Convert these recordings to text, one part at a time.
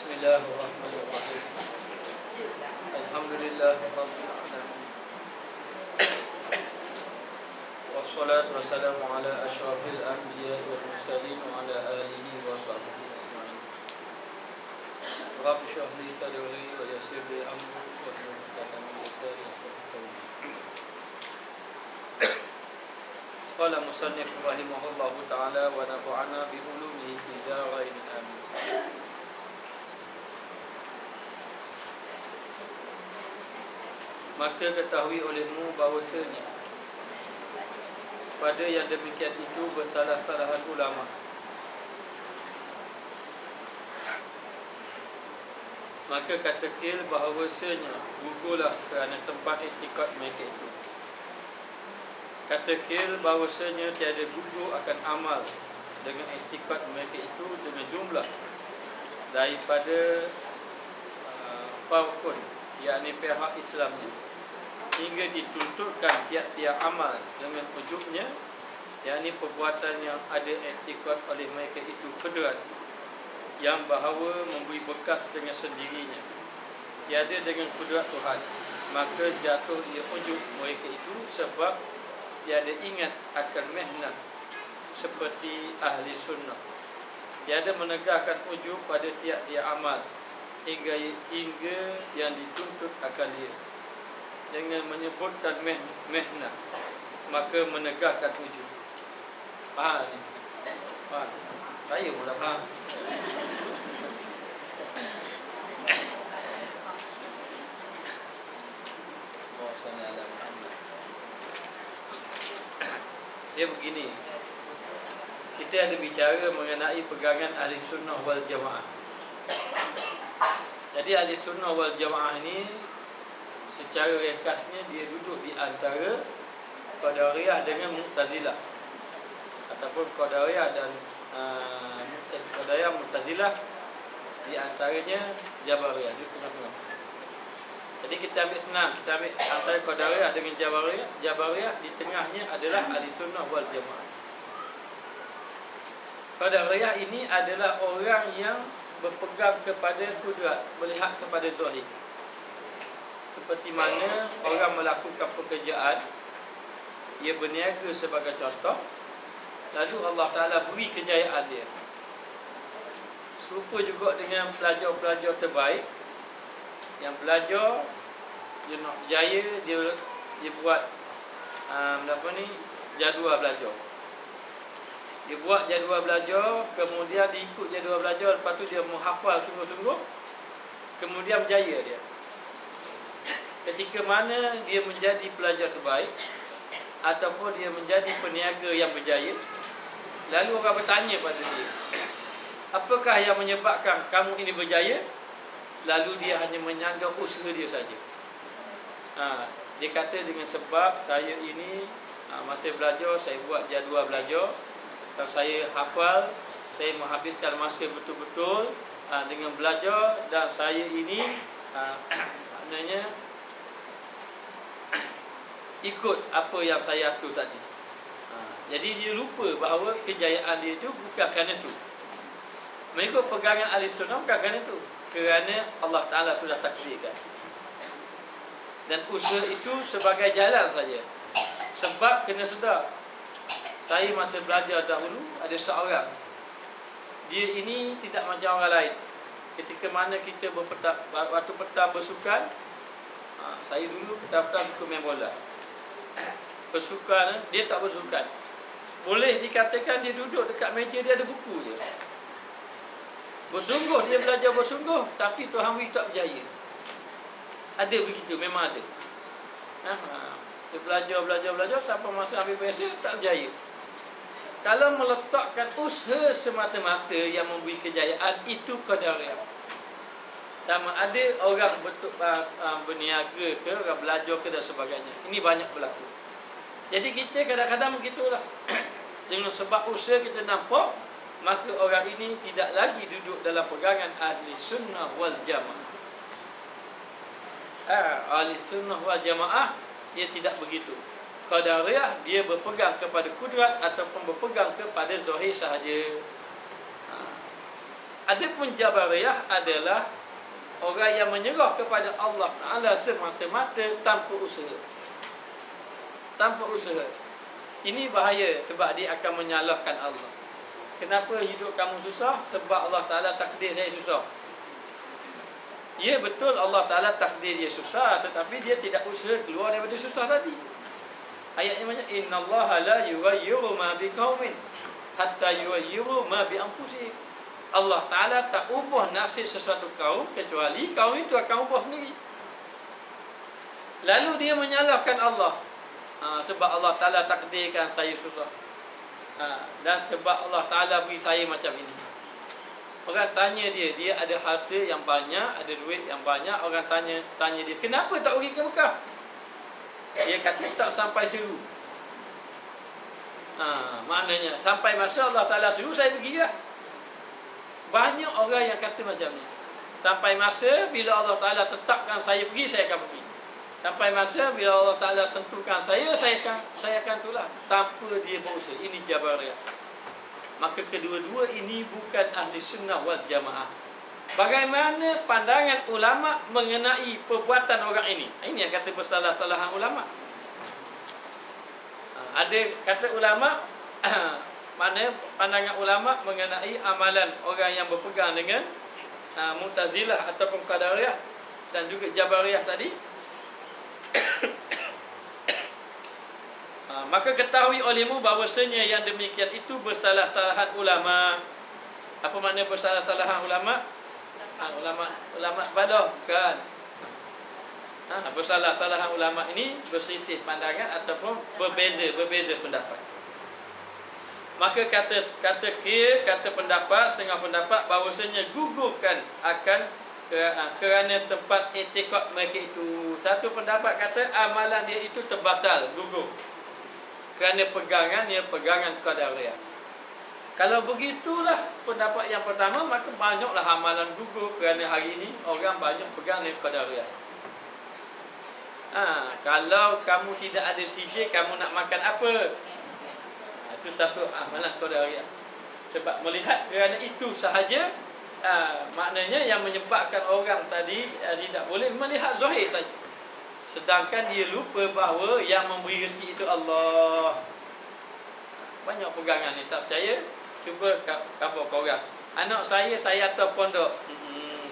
Bismillahirrahmanirrahim. Alhamdulillahirabbil alamin. Wassalatu wassalamu ala asyrafil anbiya'i wal mursalin wa ala alihi wa sahbihi ajma'in. Rabbi shrah li sadri wa yassir li amri wahlul 'uqdatam min lisani yafqahu qawli. Qala musannif rahimahullahu ta'ala wa nafa'ana bi ulumihi fid dharain amin. Maka ketahui olehmu bahawasanya pada yang demikian itu bersalah-salahan ulama. Maka kata kil bahawasanya gugurlah kerana tempat iktikad mereka itu. Kata kil bahawasanya tiada gugur akan amal dengan iktikad mereka itu dengan jumlah daripada Farqun, yakni pihak Islamnya, hingga dituntutkan tiap-tiap amal dengan ujubnya, yakni perbuatan yang ada iktikad oleh mereka itu kudrat, yang bahawa memberi bekas dengan sendirinya, tiada dengan kudrat Tuhan, maka jatuh ia ujub mereka itu sebab tiada ingat akan mihnah seperti ahli sunnah, tiada menegakkan ujub pada tiap-tiap amal hingga yang dituntut akan dia dengan menyebutkan mihnah, maka menegakkan ujub. Faham ni? Faham? Saya pun dah faham. Dia begini, kita ada bicara mengenai pegangan ahli sunnah wal jamaah. Jadi ahli sunnah wal jamaah ni secara ringkasnya dia duduk di antara Qadariyah dengan Mu'tazilah, ataupun Qadariyah dan Qadariyah Mu'tazilah, di antaranya Jabariyah, di tengah-tengah. Jadi kita ambil senang, kita ambil antara Qadariyah dengan Jabariyah, di tengahnya adalah ahli sunnah wal jamaah. Qadariyah ini adalah orang yang berpegang kepada kudrat, melihat kepada zahir. Seperti mana orang melakukan pekerjaan, ia berniaga sebagai contoh, lalu Allah Ta'ala beri kejayaan dia. Serupa juga dengan pelajar-pelajar terbaik yang belajar, dia nak berjaya, dia buat jadual belajar. Dia buat jadual belajar, kemudian dia ikut jadual belajar, lepas tu dia menghafal sungguh-sungguh, kemudian berjaya dia. Ketika mana dia menjadi pelajar terbaik ataupun dia menjadi peniaga yang berjaya, lalu orang bertanya pada dia, apakah yang menyebabkan kamu ini berjaya? Lalu dia hanya menyanggah usaha dia saja. Dia kata dengan sebab saya ini masa belajar, saya buat jadual belajar, dan saya hafal, saya menghabiskan masa betul-betul dengan belajar, dan saya ini maknanya ikut apa yang saya atur tadi. Jadi dia lupa bahawa kejayaan dia itu bukan kerana itu. Mengikut pegangan ahli sunnah bukan kerana itu, kerana Allah Ta'ala sudah takdirkan. Dan usaha itu sebagai jalan saja. Sebab kena sedar, saya masa belajar dahulu ada seorang, dia ini tidak macam orang lain. Ketika mana kita waktu petang bersukan, saya dulu petang-petang suka main bola. Bersukan, dia tak bersukan. Boleh dikatakan dia duduk dekat meja, dia ada buku je. Bersungguh, dia belajar bersungguh, tapi Tuhan beri tak berjaya. Ada begitu, memang ada. Dia belajar sampai masa ambil biasa tak berjaya. Kalau meletakkan usaha semata-mata yang memberi kejayaan, itu Qadariyah. Sama ada orang berniaga ke, orang belajar ke dan sebagainya. Ini banyak berlaku. Jadi kita kadang-kadang begitulah. Dengan sebab usaha kita nampak, maka orang ini tidak lagi duduk dalam pegangan ahli sunnah wal jamaah. Ahli sunnah wal jamaah, dia tidak begitu. Qadariyah, dia berpegang kepada kudrat ataupun berpegang kepada zahir sahaja. Adapun Jabariyah adalah orang yang menyerah kepada Allah Ta'ala semata-mata tanpa usaha. Tanpa usaha. Ini bahaya sebab dia akan menyalahkan Allah. Kenapa hidup kamu susah? Sebab Allah Ta'ala takdir saya susah. Ya betul Allah Ta'ala takdir dia susah, tetapi dia tidak usaha keluar daripada susah tadi. Ayatnya macam innallaha la yughayyiru ma biqaumin hatta yughayyiru ma bi anfusihim. Allah Ta'ala tak ubah nasib sesuatu kaum kecuali kaum itu akan ubah sendiri. Lalu dia menyalahkan Allah. Sebab Allah Ta'ala takdirkan saya susah. Dan sebab Allah Ta'ala beri saya macam ini. Orang tanya dia, dia ada harta yang banyak, ada duit yang banyak. Orang tanya dia, kenapa tak pergi ke Mekah? Dia kata tak sampai seru. Maknanya sampai masa Allah Ta'ala suruh saya pergi lah. Banyak orang yang kata macam ni. Sampai masa bila Allah Ta'ala tetapkan saya pergi, saya akan pergi. Sampai masa bila Allah Ta'ala tentukan saya akan tolak tanpa dia berusaha. Ini Jabariyah. Maka kedua-dua ini bukan ahli sunnah wal jamaah. Bagaimana pandangan ulama mengenai perbuatan orang ini? Ini yang kata bersalah-salahan ulama. Ada kata ulama mana pandangan ulama mengenai amalan orang yang berpegang dengan Mu'tazilah ataupun Qadariyah dan juga Jabariyah tadi. Maka ketahui olehmu bahawasanya yang demikian itu bersalah-salahan ulama. Apa makna bersalah-salahan ulama? Ulama badah kan. Bersalah-salahan ulama ini berselisih pandangan ataupun berbeza pendapat. Maka kata pendapat, setengah pendapat bahawasanya gugurkan akan kerana tempat i'tiqad mereka itu. Satu pendapat kata amalan dia itu terbatal, gugur. Kerana pegangan Qadariyah. Kalau begitulah pendapat yang pertama, maka banyaklah amalan gugur kerana hari ini orang banyak pegang dengan Qadariyah. Kalau kamu tidak ada CJ, kamu nak makan apa? Itu satu amalan Qadariyah. Sebab melihat kerana itu sahaja, maknanya yang menyebabkan orang tadi tidak boleh melihat zahir saja. Sedangkan dia lupa bahawa yang memberi rezeki itu Allah. Banyak pegangan ni, tak percaya? Cuba khabar kau orang. Anak saya hantar pondok.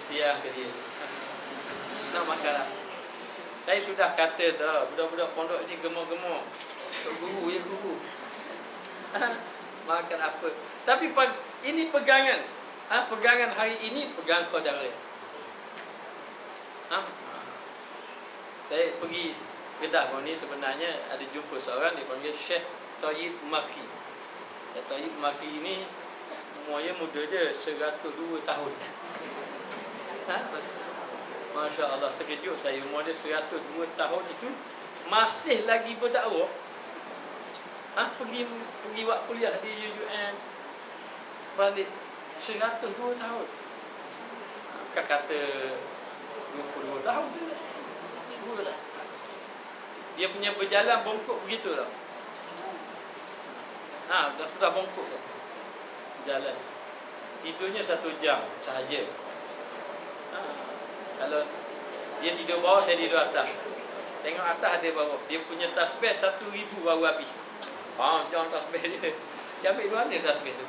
Siang ke dia. Nak makan lah. Saya sudah kata dah, budak-budak pondok ni gemuk-gemuk. Guru ya guru. Makan apa? Tapi ini pegangan. Pegangan hari ini pegangan Qadariyah. Saya pergi Kedah ni sebenarnya ada jumpa seorang dipanggil Syekh Tayyib Maki. Syekh Tayyib Maki ini umurnya muda je, 102 tahun. Masya Allah, terkejut saya. Umur dia 102 tahun itu masih lagi berdakwah. Pergi buat kuliah di UUM, balik 102 tahun. Kata 22 tahun lah. Dia punya berjalan bongkok begitu lah. Sudah bongkok lah. Jalan. Tidurnya 1 jam sahaja. Kalau dia tidur bawah, saya tidur atas. Tengok atas ada bawah. Dia punya tasbih 1,000 baru habis. Jangan tasbih dia. Dia ambil mana tasbih tu?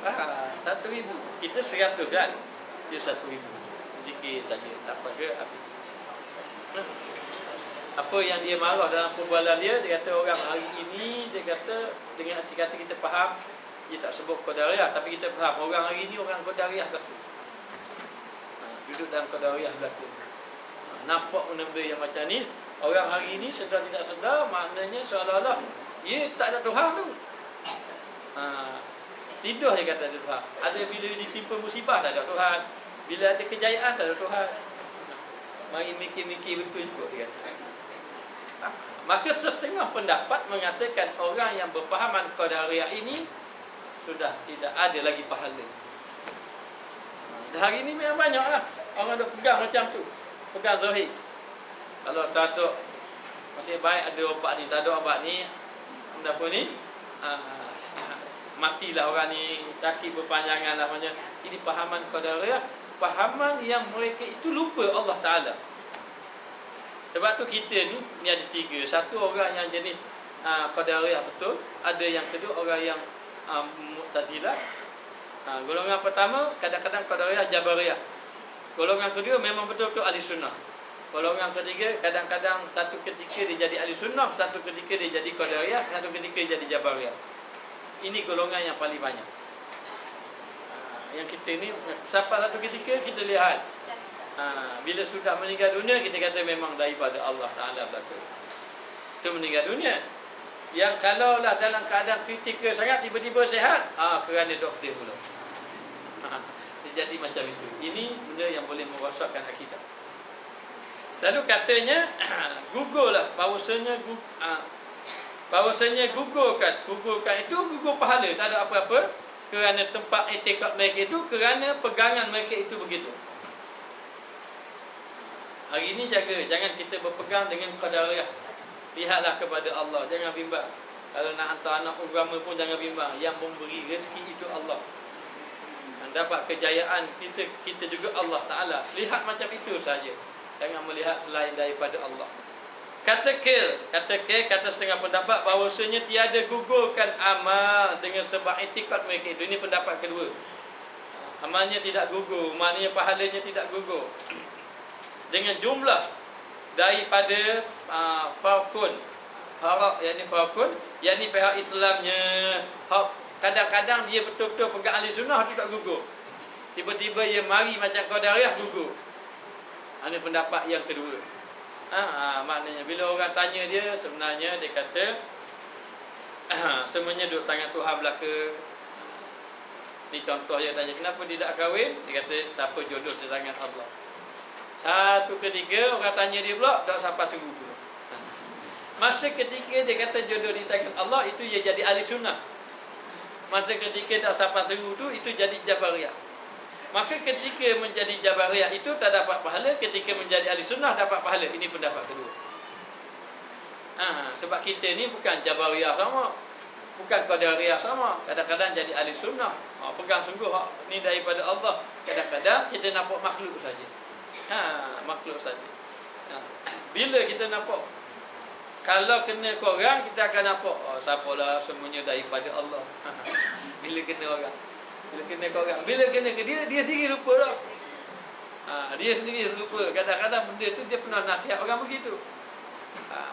1,000. Kita 100 kan? Dia 1,000. Zikir saja. Tak pakai habis. Apa yang dia marah dalam perbualan dia, dia kata orang hari ini, dia kata dengan arti kata kita faham, dia tak sebut Qadariyah, tapi kita faham orang hari ini orang Qadariyah berlaku. Duduk dalam Qadariyah berlaku. Nampak benda-benda yang macam ni, orang hari ini sedar tidak sedar, maknanya seolah-olah dia tak ada Tuhan tu. Lidah dia kata ada Tuhan. Ada bila ditimpa musibah tak ada Tuhan, bila ada kejayaan tak ada Tuhan. Mari mikir-mikir betul ikut dia kata. Maka setengah pendapat mengatakan orang yang berpahaman Qadariyah ini sudah tidak ada lagi pahala. Hari ini memang banyak lah orang duk pegang macam tu, pegang zahir. Kalau tak ada masih baik ada obat ni, tak ada obat ni, apa ni, matilah orang ni, sakit berpanjangan lah macam. Ini pahaman qadariyah, pahaman yang mereka itu lupa Allah Ta'ala. Sebab tu kita ni ada tiga. Satu orang yang jenis qadariyah betul, ada yang kedua orang yang Mu'tazilah. Golongan pertama kadang-kadang qadariyah jabariyah. Golongan kedua memang betul-betul ahli sunnah. Golongan ketiga kadang-kadang satu ketika dia jadi ahli sunnah, satu ketika dia jadi qadariyah, satu ketika dia jadi jabariyah. Ini golongan yang paling banyak. Yang kita ni sampai satu ketika kita lihat bila sudah meninggal dunia, kita kata memang daripada Allah Ta'ala belaka. Itu meninggal dunia. Yang kalaulah dalam keadaan kritikal sangat, tiba-tiba sihat, kerana doktor pula. Dia jadi macam itu. Ini benda yang boleh merosakkan akidah. Lalu katanya gugurlah bahawasanya gugurkan itu gugur pahala, tak ada apa-apa, kerana tempat i'tikad mereka itu, kerana pegangan mereka itu begitu. Hari ini jaga, jangan kita berpegang dengan qadariyah. Lihatlah kepada Allah, jangan bimbang. Kalau nak hantar anak agama pun jangan bimbang. Yang memberi rezeki itu Allah. Dapat kejayaan kita juga Allah Ta'ala. Lihat macam itu saja. Jangan melihat selain daripada Allah. Kata setengah pendapat bahawasanya tiada gugurkan amal dengan sebab i'tikad mereka itu. Ini pendapat kedua. Amalnya tidak gugur, maknanya pahalanya tidak gugur. Dengan jumlah daripada farqun, yakni pihak Islamnya, kadang-kadang dia betul-betul pegang ahli sunnah tu tak gugur. Tiba-tiba dia mari macam qadariyah, gugur. Ini pendapat yang kedua. Maknanya bila orang tanya dia, sebenarnya dia kata semuanya duduk tangan Tuhan belaka. Ni contoh yang tanya kenapa tidak kahwin, dia kata tak apa, jodoh di tangan Allah. Satu ketika orang tanya dia pula, tak sampai sembuh pula. Masa ketika dia kata jodoh di tangan Allah, itu dia jadi ahli sunnah. Masa ketika tak sampai seru tu, itu jadi jabariyah. Maka ketika menjadi jabariyah itu tak dapat pahala, ketika menjadi ahli sunnah dapat pahala. Ini pendapat kedua. Sebab kita ni bukan jabariyah sama, bukan qadariyah sama. Kadang-kadang jadi ahli sunnah, pegang sungguh ni daripada Allah. Kadang-kadang kita nampak makhluk saja. Makhluk saja. Bila kita nampak, kalau kena korang, kita akan nampak siapalah semuanya daripada Allah. Bila kena orang, bila kena korang, bila kena ke dia sendiri lupa dah. Dia sendiri lupa. Kadang-kadang benda tu dia pernah nasihat orang begitu.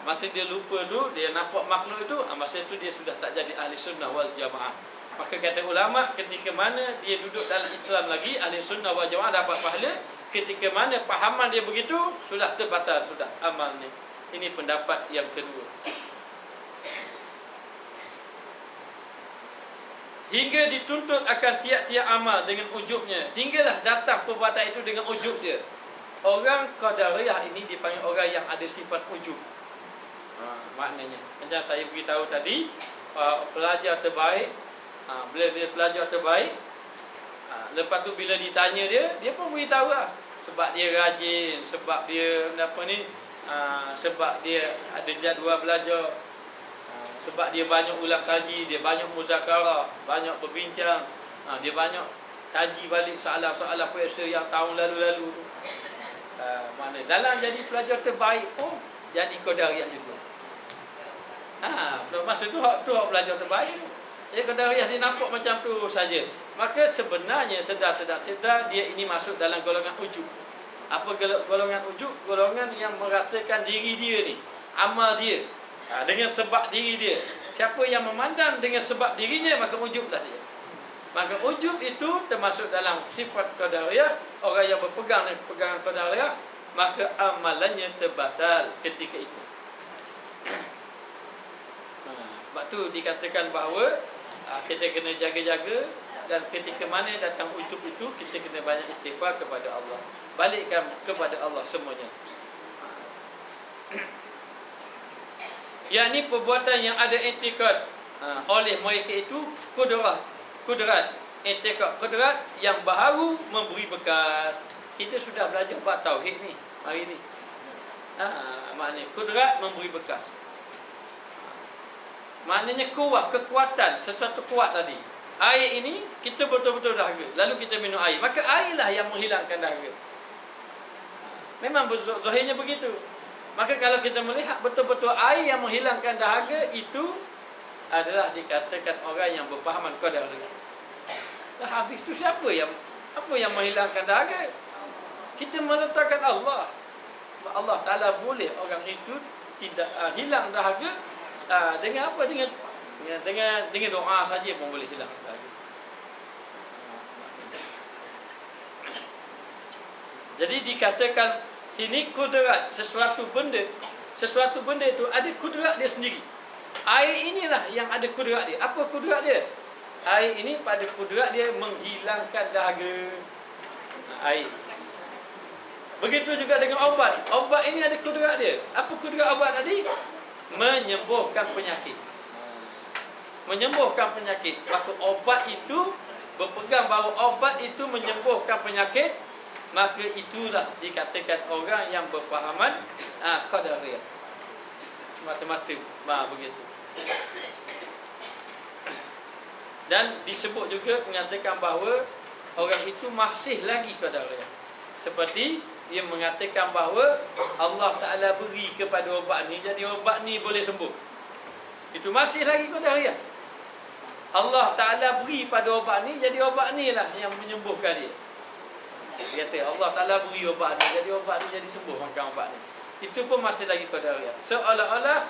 Masa dia lupa tu, dia nampak makhluk itu, masa itu dia sudah tak jadi ahli sunnah wal jamaah. Maka kata ulama, ketika mana dia duduk dalam Islam lagi, ahli sunnah wal jamaah dapat pahala. Ketika mana pahaman dia begitu, sudah terbatal sudah amal ni. Ini pendapat yang kedua. Hingga dituntut akan tiap-tiap amal dengan ujubnya, sehinggalah datang perbuatan itu dengan ujub dia. Orang qadariyah ini dipanggil orang yang ada sifat ujub. Maknanya macam saya beritahu tadi, pelajar terbaik, bila dia pelajar terbaik, lepas tu bila ditanya dia pun beritahu lah. Sebab dia rajin, sebab dia sebab dia ada jadual belajar, sebab dia banyak ulang kaji, dia banyak muzakarah, banyak berbincang, dia banyak kaji balik soalan-soalan periksa yang tahun lalu-lalu tu. Mana dalam jadi pelajar terbaik pun jadi qadariyah juga. Masa tu hak pelajar terbaik. Jadi qadariyah dia nampak macam tu saja. Maka sebenarnya sedar tidak sedar dia ini masuk dalam golongan ujub. Apa golongan ujub? Golongan yang merasakan diri dia ni, amal dia dengan sebab diri dia. Siapa yang memandang dengan sebab dirinya, maka ujublah dia. Maka ujub itu termasuk dalam sifat qadariyah. Orang yang berpegang dengan pegangan qadariyah, maka amalannya terbatal ketika itu. Sebab tu dikatakan bahawa kita kena jaga-jaga, dan ketika mana datang ujub itu, kita kena banyak istighfar kepada Allah. Balikkan kepada Allah semuanya. Yakni perbuatan yang ada i'tikad oleh mereka itu kudrat. I'tikad kudrat yang baharu memberi bekas. Kita sudah belajar bab tauhid ni hari ni. Maknanya kudrat memberi bekas. Maknanya kuat, kekuatan, sesuatu kuat tadi. air ini kita betul-betul dahaga, lalu kita minum air, maka airlah yang menghilangkan dahaga. Memang zahirnya begitu. Maka kalau kita melihat betul-betul air yang menghilangkan dahaga, itu adalah dikatakan orang yang berpahaman qadar. Dah habis tu siapa yang menghilangkan dahaga? Kita meletakkan Allah. Allah Ta'ala boleh orang itu tidak hilang dahaga dengan apa? Dengan doa saja pun boleh hilang dahaga. Jadi dikatakan sini kudrat sesuatu benda itu ada kudrat dia sendiri. Air inilah yang ada kudrat dia. Apa kudrat dia? Air ini pada kudrat dia menghilangkan dahaga. Air. Begitu juga dengan obat. Obat ini ada kudrat dia. Apa kudrat obat tadi? Menyembuhkan penyakit. Menyembuhkan penyakit. Maka obat itu berpegang bahawa obat itu menyembuhkan penyakit, maka itulah dikatakan orang yang berpahaman qadariyah. Semata-mata begitu. Dan disebut juga mengatakan bahawa orang itu masih lagi qadariyah. Seperti dia mengatakan bahawa Allah Ta'ala beri kepada obat ni, jadi obat ni boleh sembuh. Itu masih lagi qadariyah. Allah Ta'ala beri pada obat ni, jadi obat ni lah yang menyembuhkan dia. Dia kata Allah Ta'ala beri obat ni, jadi obat ni jadi sembuh makan obat ni. Itu pun masih lagi qadariyah. Seolah-olah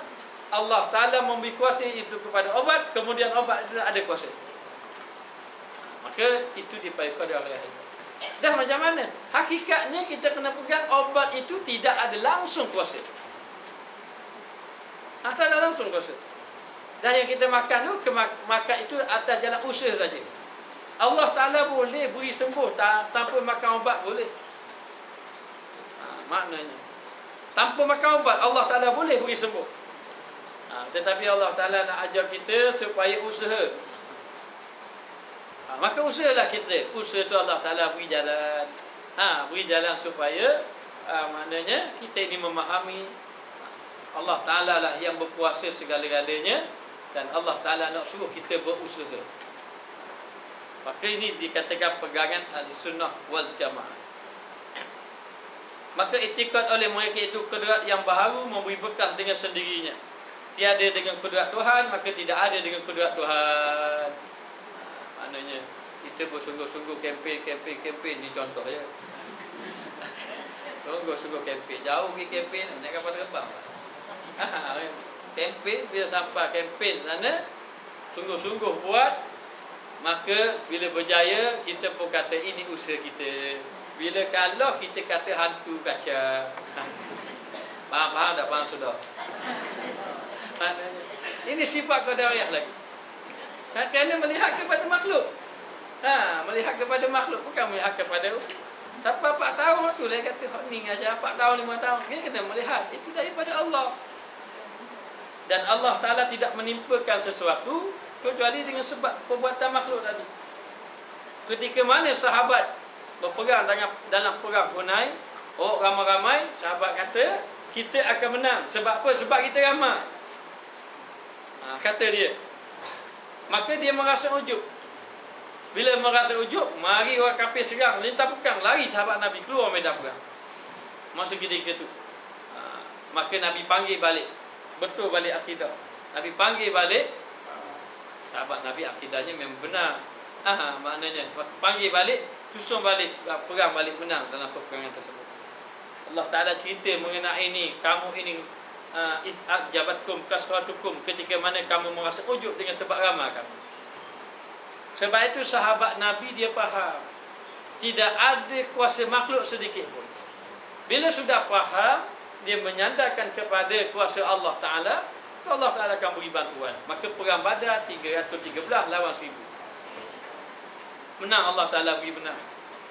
Allah Ta'ala memberi kuasa itu kepada obat, kemudian obat itu ada kuasa. Maka itu dipanggil qadariyah itu. Dah macam mana? Hakikatnya kita kena pegang obat itu tidak ada langsung kuasa. Tak ada langsung kuasa. Dan yang kita makan tu, makan itu atas jalan usaha saja. Allah Ta'ala boleh beri sembuh tanpa makan obat, boleh. Maknanya tanpa makan obat Allah Ta'ala boleh beri sembuh. Tetapi Allah Ta'ala nak ajar kita supaya usaha. Maka usahalah kita. Usaha tu Allah Ta'ala beri jalan. Beri jalan supaya maknanya kita ini memahami Allah Ta'ala lah yang berkuasa segala-galanya, dan Allah Ta'ala nak suruh kita berusaha. Maka ini dikatakan pegangan Ahlussunnah wal Jamaah. Maka i'tikad oleh mereka itu kudrat yang baharu memberi bekas dengan sendirinya. Tiada dengan kudrat Tuhan, maka tidak ada dengan kudrat Tuhan. Maknanya kita bersungguh-sungguh kempen ni contoh ya. Sungguh-sungguh kempen, jauh pergi kempen naik kapal terbang. Kempen, bila sampai kempen sana, sungguh-sungguh buat, maka bila berjaya kita pun kata ini usaha kita. Bila kalau kita kata hantu kaca, faham tak faham sudah? Ini sifat qadariyah lagi. Kerana melihat kepada makhluk. Melihat kepada makhluk, bukan melihat kepada usaha. Sampai 4 tahun tu dia kata ni aja 4 tahun 5 tahun dia kena melihat itu daripada Allah. Dan Allah Ta'ala tidak menimpakan sesuatu kecuali dengan sebab perbuatan makhluk tadi. Ketika mana sahabat berperang dalam perang Hunain, ramai-ramai, sahabat kata kita akan menang. Sebab apa? Sebab kita ramai. Kata dia. Maka dia merasa ujub. Bila merasa ujub, mari orang kafir serang, lintah perang, lari sahabat Nabi keluar medan perang. Masa ketika itu, maka Nabi panggil balik. Betul balik akidah. Nabi panggil balik. Sahabat Nabi akidahnya memang benar. Maknanya panggil balik, susun balik, perang balik, menang dalam peperangan tersebut. Allah Ta'ala cerita mengenai ini. Kamu ini is'ad jabatkum kasratukum, ketika mana kamu merasa ujub dengan sebab ramai kamu. Sebab itu sahabat Nabi dia faham tidak ada kuasa makhluk sedikit pun. Bila sudah faham, dia menyandarkan kepada kuasa Allah Ta'ala, Allah Ta'ala akan beri bantuan. Maka perang Badar 313 lawan 1000. Menang, Allah Ta'ala beri menang.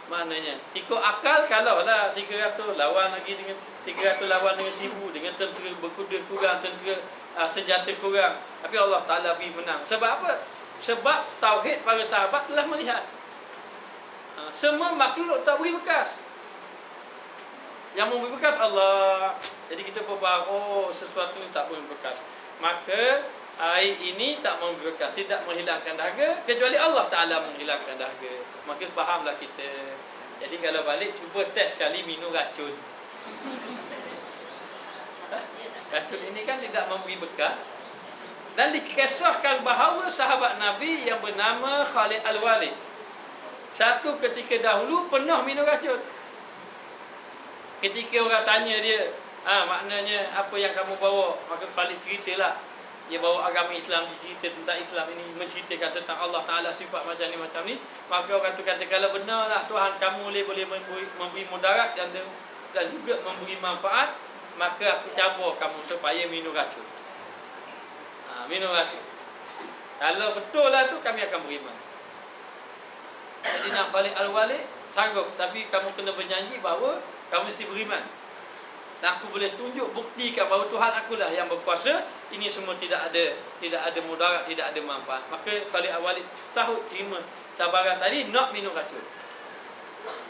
Maknanya ikut akal, kalau lah 300 lawan lagi dengan 300 lawan dengan 1000, dengan tentera berkuda kurang, tentera senjata kurang, tapi Allah Ta'ala beri menang. Sebab apa? Sebab tauhid para sahabat telah melihat semua makhluk tak beri bekas. Yang memberi bekas Allah. Jadi kita pun faham, sesuatu ni tak beri bekas. Maka air ini tak memberi bekas, tidak menghilangkan dahaga kecuali Allah Ta'ala menghilangkan dahaga. Maka fahamlah kita. Jadi kalau balik cuba test sekali minum racun. Racun ini kan tidak memberi bekas. Dan dikisahkan bahawa sahabat Nabi yang bernama Khalid Al-Walid, satu ketika dahulu pernah minum racun. Ketika orang tanya dia, maknanya apa yang kamu bawa? Maka Khalid ceritalah. Dia bawa agama Islam, cerita tentang Islam ini, menceritakan tentang Allah Ta'ala sifat macam ni. Maka orang tu kata, kalau benarlah Tuhan kamu boleh memberi mudarat dan juga memberi manfaat, maka aku cabar kamu supaya minum racun. Minum racun. Kalau betul lah tu, kami akan beriman. Jadi nak Khalid Al-Walid sanggup, tapi kamu kena berjanji bahawa kamu mesti beriman. Dan aku boleh tunjuk, buktikan bahawa Tuhan akulah yang berkuasa. Ini semua tidak ada mudarat, tidak ada manfaat. Maka Khalid Al-Walid sahut terima cabaran tadi, nak minum racun.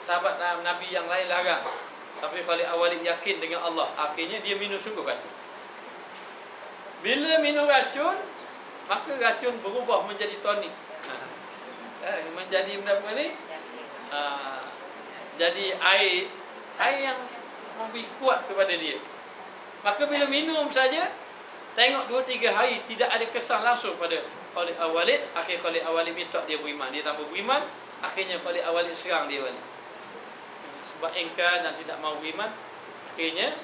Sahabat Nabi yang lain larang, tapi Khalid Al-Walid yakin dengan Allah. Akhirnya dia minum sungguh racun. Bila minum racun, maka racun berubah menjadi tonik. Menjadi apa ni? Jadi air yang memberi kuat kepada dia. Maka bila minum saja, tengok 2-3 hari tidak ada kesan langsung pada Khalid Al-Walid. Akhir Khalid Al-Walid minta dia beriman. Dia tambah beriman. Akhirnya Khalid Al-Walid serang dia balik. Sebab engkar dan tidak mahu beriman, akhirnya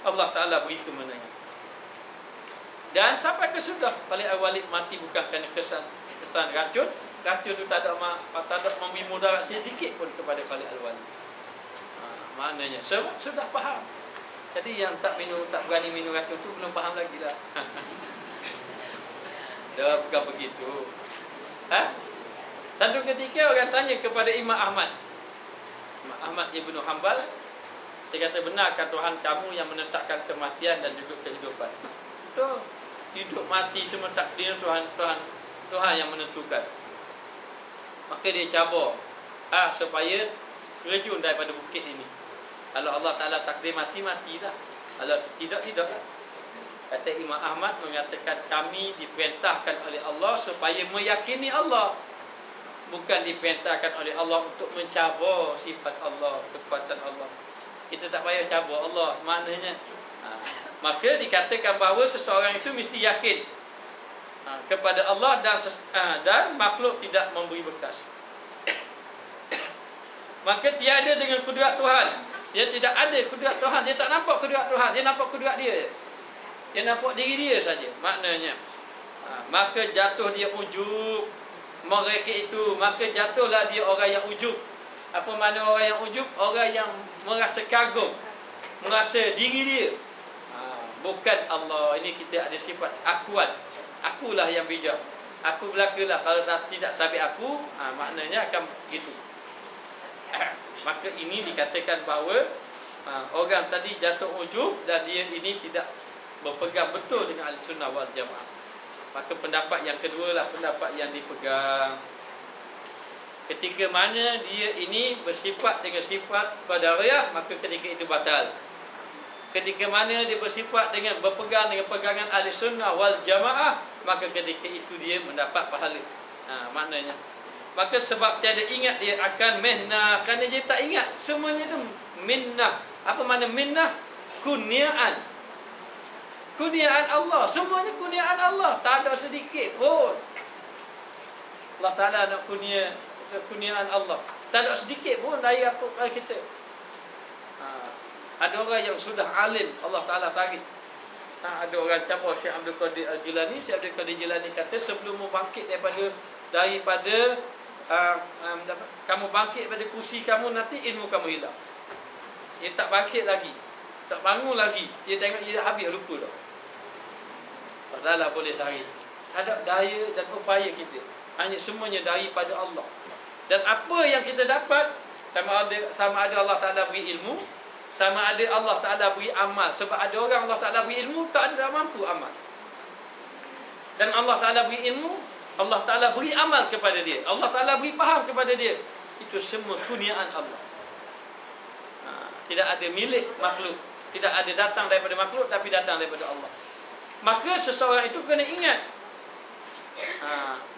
Allah Ta'ala beri kemenangan. Dan sampai ke sudah Khalid Al-Walid mati bukan kerana kesan racun. Racun itu tak ada memberi mudarat sedikit pun kepada Khalid Al-Walid. Maknanya sudah faham. Jadi yang tak berani minum racun tu belum faham lagi lah. Dah bukan begitu. Satu ketika orang tanya kepada Imam Ahmad Ibn Hanbal, dia kata, benarkah Tuhan kamu yang menetapkan kematian dan juga kehidupan? Betul. Hidup mati semua takdir Tuhan yang menentukan. Maka dia cabar supaya terjun daripada bukit ini. Kalau Allah Ta'ala takdir mati, matilah. Kalau tidak. Kata Imam Ahmad mengatakan, kami diperintahkan oleh Allah supaya meyakini Allah, bukan diperintahkan oleh Allah untuk mencabar sifat Allah, kekuatan Allah. Kita tak payah cabar Allah. Maknanya maka dikatakan bahawa seseorang itu mesti yakin kepada Allah dan makhluk tidak memberi bekas. Maka tiada dengan kudrat Tuhan. Dia tidak ada kudrat Tuhan. Dia tak nampak kudrat Tuhan. Dia nampak kudrat dia. Dia nampak diri dia saja. Maknanya maka jatuh dia ujub, mereka itu. Maka jatuhlah dia orang yang ujub. Apa makna orang yang ujub? Orang yang merasa kagum, merasa diri dia, bukan Allah. Ini kita ada sifat akuan. Akulah yang bijak. Aku belakalah. Kalau tidak sabit aku, maknanya akan begitu. Maka ini dikatakan bahawa orang tadi jatuh ujub dan dia ini tidak berpegang betul dengan Ahlussunnah wal Jamaah. Maka pendapat yang kedua lah pendapat yang dipegang. Ketika mana dia ini bersifat dengan sifat qadariyah, maka ketika itu batal. Ketika mana dia bersifat dengan berpegang dengan pegangan Ahlussunnah wal Jamaah, maka ketika itu dia mendapat pahala. Maknanya. Maka sebab tiada ingat dia akan minnah, kerana dia tak ingat semuanya itu minnah. Apa makna minnah? Kurniaan. Kurniaan Allah. Semuanya kurniaan Allah. Tak ada sedikit pun. Allah Ta'ala nak kurniaan Allah. Tak ada sedikit pun dari apa kita. Ada orang yang sudah alim, Allah Ta'ala tarik. Ada orang cabar Syekh Abdul Qadir Al-Jilani. Syekh Abdul Qadir Jilani kata, sebelum bangkit daripada kamu bangkit pada kursi kamu, nanti ilmu kamu hilang. Dia tak bangkit lagi, tak bangun lagi. Dia tengok dia dah habis, lupa dah. Padahal boleh tarik. Ada daya dan upaya kita, hanya semuanya daripada Allah. Dan apa yang kita dapat, sama ada Allah Ta'ala beri ilmu, sama ada Allah Ta'ala beri amal. Sebab ada orang Allah Ta'ala beri ilmu, tak ada mampu amal. Dan Allah Ta'ala beri ilmu, Allah Ta'ala beri amal kepada dia, Allah Ta'ala beri faham kepada dia. Itu semua kurniaan Allah. Tidak ada milik makhluk. Tidak ada datang daripada makhluk, tapi datang daripada Allah. Maka seseorang itu kena ingat.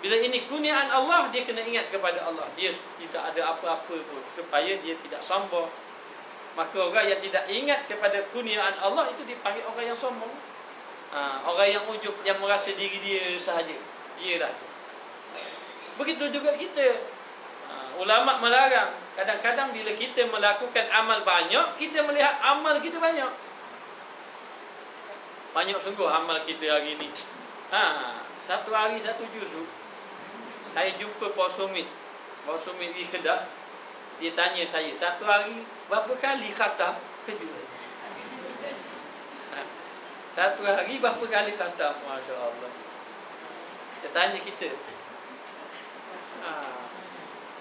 Bila ini kurniaan Allah, dia kena ingat kepada Allah. Dia tidak ada apa-apa pun, supaya dia tidak sombong. Maka orang yang tidak ingat kepada kurniaan Allah itu dipanggil orang yang sombong. Orang yang ujub, yang merasa diri dia sahaja. Dia lah. Begitu juga kita. Ulama melarang. Kadang-kadang bila kita melakukan amal banyak, kita melihat amal kita banyak. Banyak sungguh amal kita hari ni. Satu hari satu juzuk. Saya jumpa Pak Sumit di Kedah. Dia tanya saya, satu hari berapa kali khatam? Kejut. Satu hari berapa kali khatam? Masya Allah. Dia tanya kita.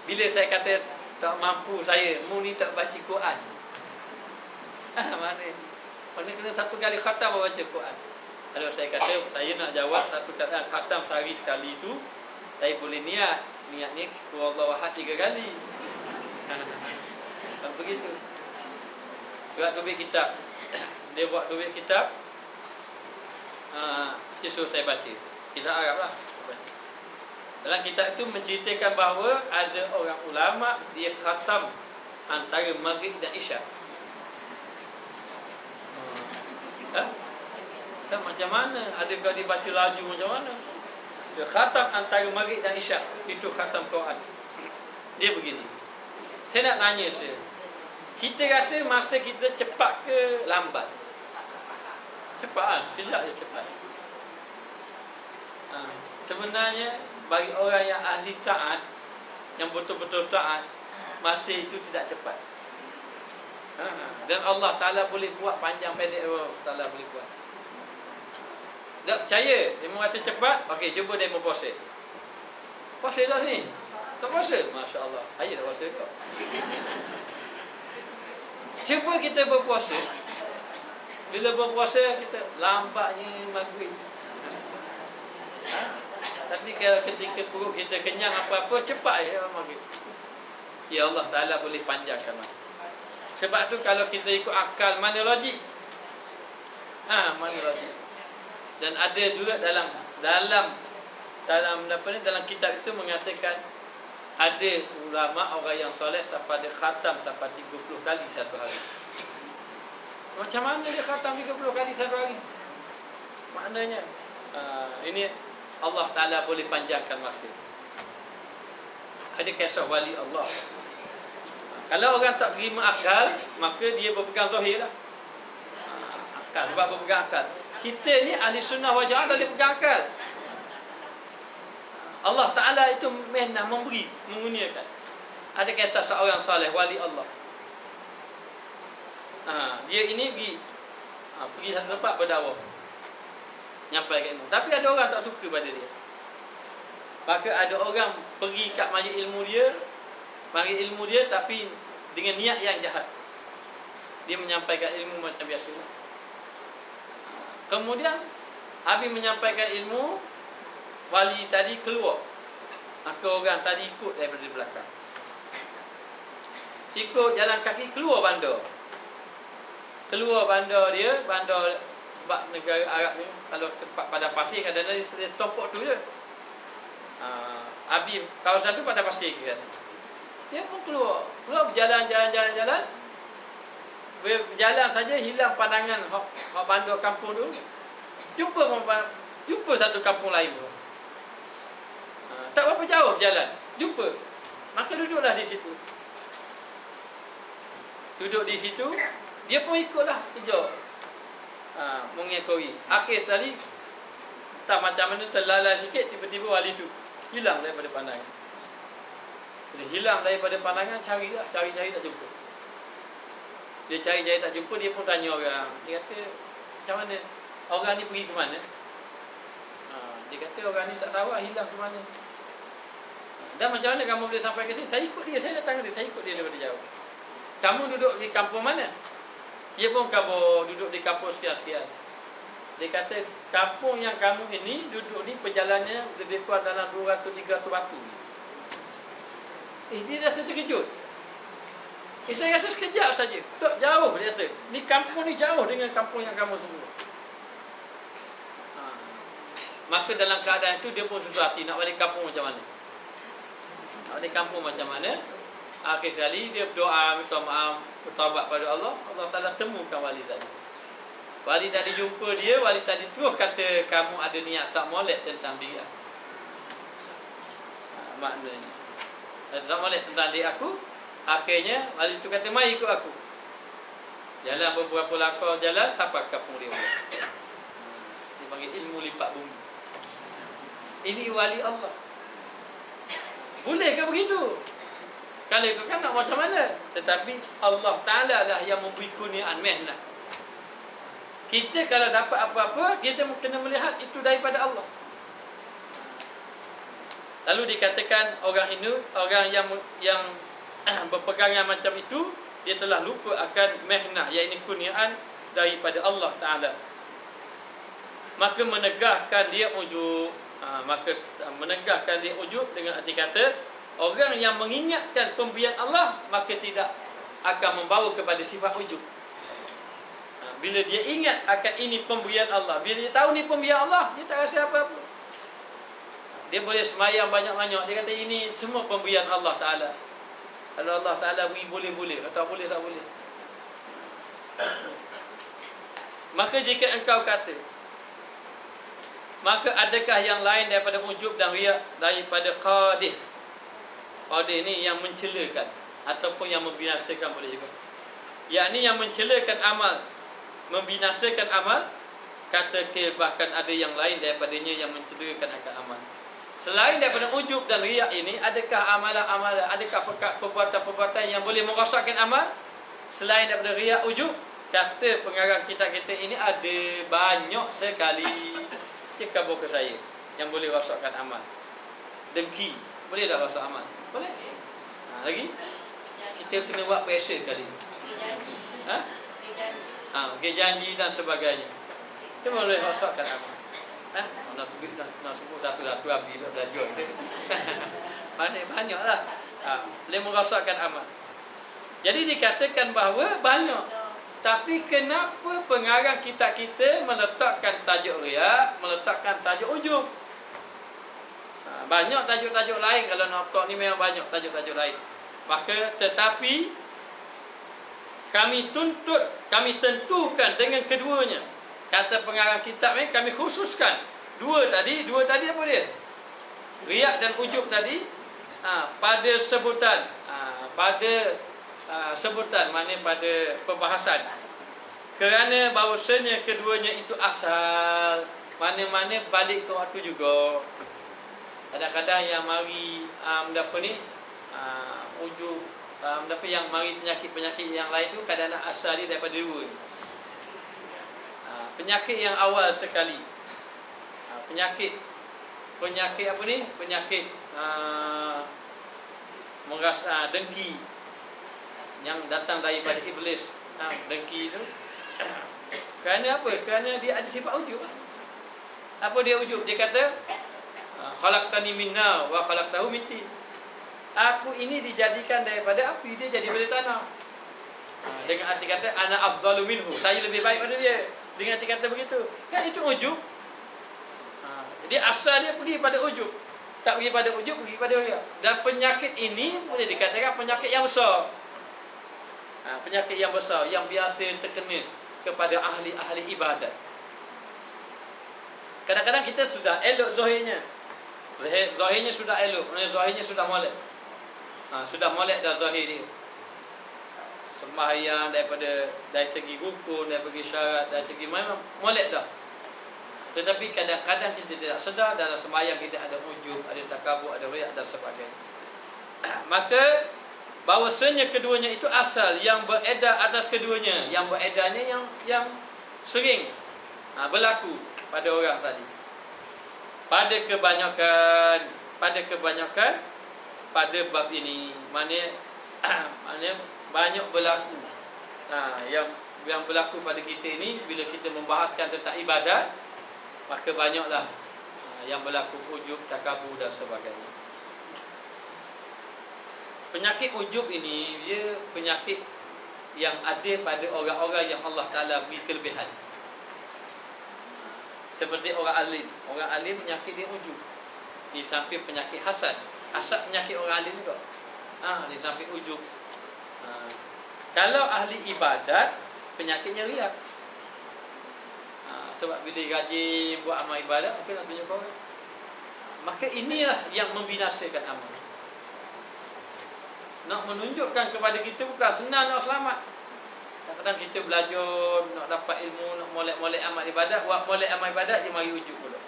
Bila saya kata tak mampu saya, mu ni tak baca Quran. Mana kena satu kali khatam baca Quran. Kalau saya kata saya nak jawab satu kata khatam sehari sekali itu, saya boleh niat ni Wallahu ahad 3 kali. Begitu. Buat duit kitab. Dia buat duit kitab. Dia suruh saya baca. Kitab Arab lah. Dalam kitab itu menceritakan bahawa ada orang ulama dia khatam antara maghrib dan isyak. Macam mana? Adakah dia baca laju macam mana? Dia khatam antara maghrib dan isyak. Itu khatam Quran. Dia begini. Saya nak tanya saya. Kita rasa masa kita cepat ke lambat? Cepat kan? Sekejap je cepat. Sebenarnya bagi orang yang ahli taat, yang betul-betul taat, masa itu tidak cepat. Dan Allah Ta'ala boleh buat panjang pendek. Allah Ta'ala boleh buat. Tak percaya, dia merasa cepat. Okey, jumpa demo puasa. Puasa dah sini. Tak puasa? Masya Allah. Saya tak puasa kau. Cuba kita berpuasa. Bila berpuasa, kita lambatnya maghrib. Tapi kalau ketika perut kita kenyang apa-apa, cepat je maghrib. Ya Allah Ta'ala boleh panjangkan masa. Sebab tu kalau kita ikut akal, mana logik? Mana logik? Dan ada juga dalam kitab itu mengatakan ada ulama orang yang soleh sampai dia khatam sampai 30 kali satu hari. Macam mana dia khatam 30 kali satu hari? Maknanya ini Allah Ta'ala boleh panjangkan masa. Ada kisah wali Allah. Kalau orang tak terima akal, maka dia berpegang zahir lah. Akal, sebab berpegang akal. Kita ni ahli sunnah wal jamaah tak boleh pegang akal. Allah Ta'ala itu menah memberi, mengurniakan. Ada kisah seorang saleh, wali Allah. Dia ini pergi satu tempat berdakwah, nyampaikan ilmu. Tapi ada orang tak suka pada dia. Maka ada orang pergi kat majlis ilmu dia, tapi dengan niat yang jahat. Dia menyampaikan ilmu macam biasa. Kemudian habis menyampaikan ilmu, wali tadi keluar. Maka orang tadi ikut daripada belakang. Ikut jalan kaki keluar bandar. Keluar bandar dia, bandar sebab negara Arab ni kalau tempat pada pasir kadang-kadang dia setompok tu je. Habis kawasan tu pada pasir kan. Dia pun keluar berjalan. Berjalan saja hilang pandangan hak bandar kampung tu. Jumpa satu kampung lain tu. Tak berapa jauh berjalan, jumpa. Maka duduklah di situ. Duduk di situ, dia pun ikutlah kerja. Mengekori. Akhir sekali tak macam mana terlalai sikit, tiba-tiba wali tu hilang daripada pandangan. Bila hilang daripada pandangan, cari tak jumpa. Dia cari tak jumpa, dia pun tanya orang. Dia kata, macam mana? Orang ni pergi ke mana? Dia kata, orang ni tak tahu hilang ke mana. Dan macam mana kamu boleh sampai ke sini? Saya ikut dia, saya datang dia, saya ikut dia daripada jauh. Kamu duduk di kampung mana? Dia pun duduk di kampung sekian-sekian. Dia kata, kampung yang kamu ini duduk ni perjalanannya lebih kurang dalam 200-300 batu. Dia rasa terkejut. Saya rasa sekejap saja. Tak jauh, dia kata. Ni kampung ni jauh dengan kampung yang kamu semua. Maka dalam keadaan itu dia pun susah hati nak balik kampung macam mana. Nak balik kampung macam mana. Akhir sekali dia berdoa, minta maaf, bertaubat pada Allah. Allah Ta'ala temukan wali tadi. Wali tadi jumpa dia, wali tadi terus kata, kamu ada niat tak molek tentang diri aku. Maknanya tak molek tentang diri aku. Akhirnya wali itu kata, mari ikut aku. Jalan beberapa langkah jalan sampai kampung dia. Dia panggil ilmu lipat bumi. Ini wali Allah. Boleh ke begitu? Kalau ikut kan nak macam mana? Tetapi Allah Ta'ala lah yang memberi kurniaan mihnah. Kita kalau dapat apa-apa, kita kena melihat itu daripada Allah. Lalu dikatakan orang ini, orang yang berpegangan macam itu, dia telah lupa akan mihnah, iaitu kurniaan daripada Allah Ta'ala. Maka menegahkan dia ujub. Menegahkan dia ujub dengan arti kata, orang yang mengingatkan pemberian Allah, maka tidak akan membawa kepada sifat ujub. Bila dia ingat akan ini pemberian Allah, bila dia tahu ni pemberian Allah, dia tak rasa apa-apa. Dia boleh semayang banyak-banyak, dia kata ini semua pemberian Allah Ta'ala. Kalau Allah Ta'ala beri boleh-boleh, kalau tak boleh tak boleh. Maka jika engkau kata, maka adakah yang lain daripada ujub dan riak, daripada qadih? Qadih ni yang mencelakan ataupun yang membinasakan boleh juga. Yakni yang mencelakan amal, membinasakan amal. Kata ke bahkan ada yang lain daripadanya yang mencelakan akan amal. Selain daripada ujub dan riak ini, adakah amalan-amalan, adakah perbuatan-perbuatan yang boleh merosakkan amal selain daripada riak, ujub? Kata pengarang kitab kita ini ada banyak sekali. Cakap ke saya yang boleh rosakkan amal. Dengki boleh tak rosak amal? Boleh. Lagi kita kena buat pressure kali. Okay, janji dan sebagainya. Dia boleh rosakkan amal. Nak sebut satu-satu habis dah jual kita. Banyaklah. Boleh merosakkan amal. Jadi dikatakan bahawa banyak. Tapi kenapa pengarang kitab kita meletakkan tajuk riak, meletakkan tajuk ujub? Banyak tajuk-tajuk lain. Kalau nak talk ni memang banyak tajuk-tajuk lain. Maka tetapi kami tentukan dengan keduanya. Kata pengarang kitab ni, kami khususkan dua tadi apa dia? Riak dan ujub tadi pada sebutan, sebutan maknanya pada perbahasan. Kerana bahawasanya keduanya itu asal, mana-mana balik ke waktu juga. Kadang-kadang yang mari ujub, yang mari penyakit-penyakit yang lain tu kadang-kadang asal dia daripada dua. Penyakit yang awal sekali, penyakit apa ni? Penyakit merasa dengki yang datang daripada iblis. Dengki itu kerana apa? Kerana dia ada sifat ujub. Apa dia ujub? Dia kata, khalaqtani min nar wa khalaqtahu min tin. Aku ini dijadikan daripada api, dia jadi daripada tanah. Dengan arti kata, ana afdalu minhu, saya lebih baik pada dia. Dengan arti kata begitu. Kan itu ujub. Jadi asal dia pergi pada ujub. Tak pergi pada ujub, pergi pada riak. Dan penyakit ini boleh dikatakan penyakit yang besar. Penyakit yang besar yang biasa terkena kepada ahli-ahli ibadat. Kadang-kadang kita sudah elok zahirnya. Zahirnya sudah elok, zahirnya sudah molek. Sudah molek dah zahir dia. Sembahyang dari segi rukun, dari segi syarat, dari segi memang molek dah. Tetapi kadang-kadang kita tidak sedar dalam sembahyang kita ada ujub, ada takabur, ada riak dan sebagainya. Maka bahawasanya keduanya itu asal yang beredar atas keduanya, yang beredarnya yang sering berlaku pada orang tadi. Pada kebanyakan pada bab ini, maknanya banyak berlaku. Yang berlaku pada kita ini bila kita membahaskan tentang ibadat, maka banyaklah yang berlaku ujub, takabur dan sebagainya. Penyakit ujub ini dia penyakit yang ada pada orang-orang yang Allah Ta'ala beri kelebihan. Seperti orang alim. Orang alim penyakit dia ujub. Di samping penyakit hasad. Hasad penyakit orang alim juga. Di samping ujub. Kalau ahli ibadat, penyakitnya riak. Sebab bila gaji buat amal ibadat, mungkin nak tunjuk orang. Maka inilah yang membinasakan amal. Nak menunjukkan kepada kita bukan senang nak selamat. Kadang-kadang kita belajar, nak dapat ilmu, nak molek-molek amal ibadat. Buat molek amal ibadat, dia mari ujub pula.